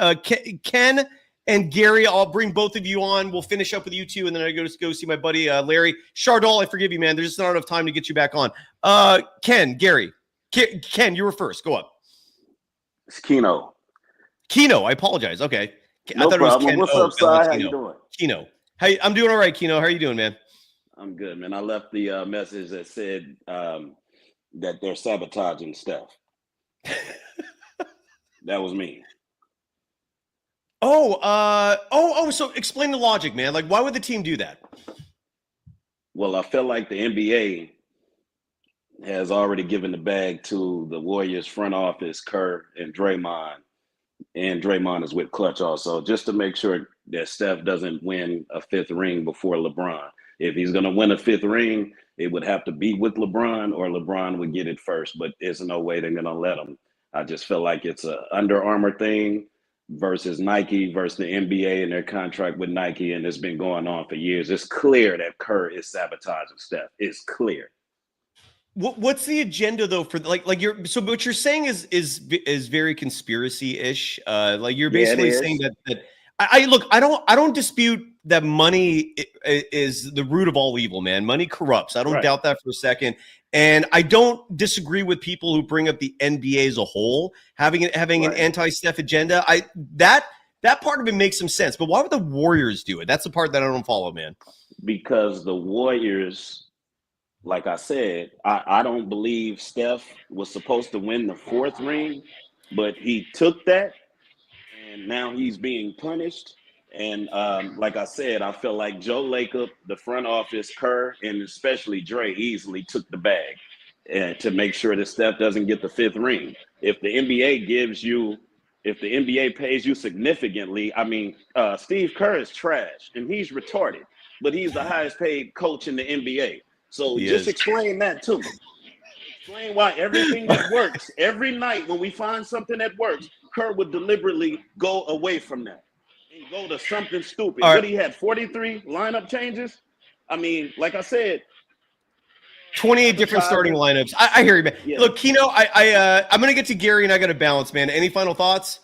Ken. And Gary, I'll bring both of you on. We'll finish up with you two, and then I go see my buddy Larry Chardol. I forgive you, man. There's just not enough time to get you back on. Ken, Gary, Ken, you were first. Go up. It's Keno. I apologize. Okay, No I thought problem. It was Ken. What's up, Si? How you doing? Keno. Hey, I'm doing all right, Keno. How are you doing, man? I'm good, man. I left the message that said that they're sabotaging Steph. That was me. So explain the logic, man. Like, why would the team do that? Well, I feel like the NBA has already given the bag to the Warriors front office, Kerr and Draymond is with Clutch also, just to make sure that Steph doesn't win a fifth ring before LeBron. If he's going to win a fifth ring, it would have to be with LeBron, or LeBron would get it first, but there's no way they're going to let him. I just feel like it's a Under Armour thing versus Nike versus the NBA and their contract with Nike, and it's been going on for years. It's clear that Kerr is sabotaging Steph. It's clear. What's the agenda though for like what you're saying is very conspiracy-ish. Like you're basically saying that I don't dispute that money is the root of all evil, man. Money corrupts. I don't doubt that for a second. And I don't disagree with people who bring up the NBA as a whole having an anti-Steph agenda. That part of it makes some sense. But why would the Warriors do it? That's the part that I don't follow, man. Because the Warriors, like I said, I don't believe Steph was supposed to win the fourth ring, but he took that, and now he's being punished. And like I said, I feel like Joe Lacob, the front office, Kerr, and especially Dre easily took the bag to make sure that Steph doesn't get the fifth ring. If the NBA pays you significantly, I mean, Steve Kerr is trash and he's retarded, but he's the highest paid coach in the NBA. So explain that to me. Explain why everything that works, every night when we find something that works, Kerr would deliberately go away from that and go to something stupid. But he had 43 lineup changes. I mean, like I said, 28 different starting lineups. I hear you, man. Yeah. Look, Keno, I'm going to get to Gary, and I got to balance, man. Any final thoughts?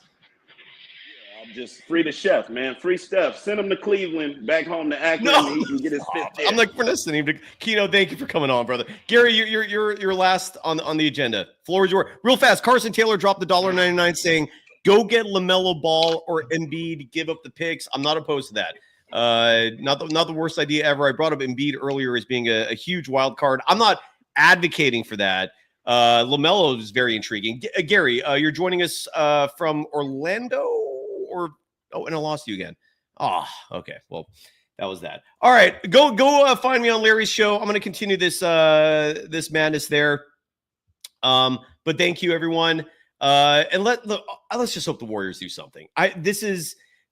Yeah, I'm just free the chef, man. Free Steph. Send him to Cleveland, back home to Akron, and he can get his fifth year. I'm like, we're listening to Keno. Thank you for coming on, brother. Gary, you're last on the agenda. Floor is yours. Real fast. Carson Taylor dropped the $1.99 saying, "Go get LaMelo Ball or Embiid to give up the picks." I'm not opposed to that. Not the worst idea ever. I brought up Embiid earlier as being a huge wild card. I'm not advocating for that, LaMelo is very intriguing. Gary, you're joining us from Orlando, and I lost you again. Oh, okay. Well, that was that. All right, go find me on Larry's show. I'm going to continue this madness there. But thank you, everyone. And let's just hope the Warriors do something.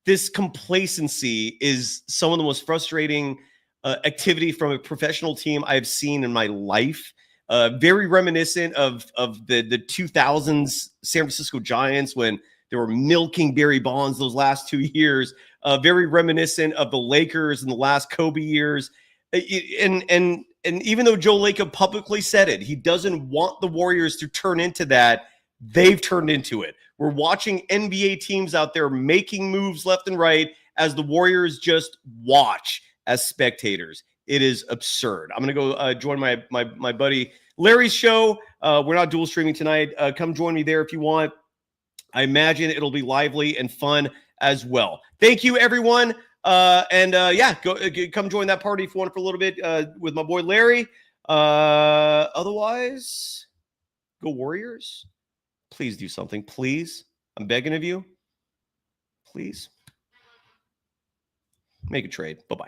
This complacency is some of the most frustrating activity from a professional team I've seen in my life. Very reminiscent of the 2000s San Francisco Giants when they were milking Barry Bonds those last 2 years. Very reminiscent of the Lakers in the last Kobe years. And even though Joe Lacob publicly said it, he doesn't want the Warriors to turn into that. They've turned into it. We're watching NBA teams out there making moves left and right as the Warriors just watch as spectators. It is absurd. I'm going to go join my buddy Larry's show. We're not dual streaming tonight. Come join me there if you want. I imagine it'll be lively and fun as well. Thank you, everyone. Come join that party if you want for a little bit with my boy Larry. Otherwise, go Warriors. Please do something. Please. I'm begging of you. Please. Make a trade. Bye-bye.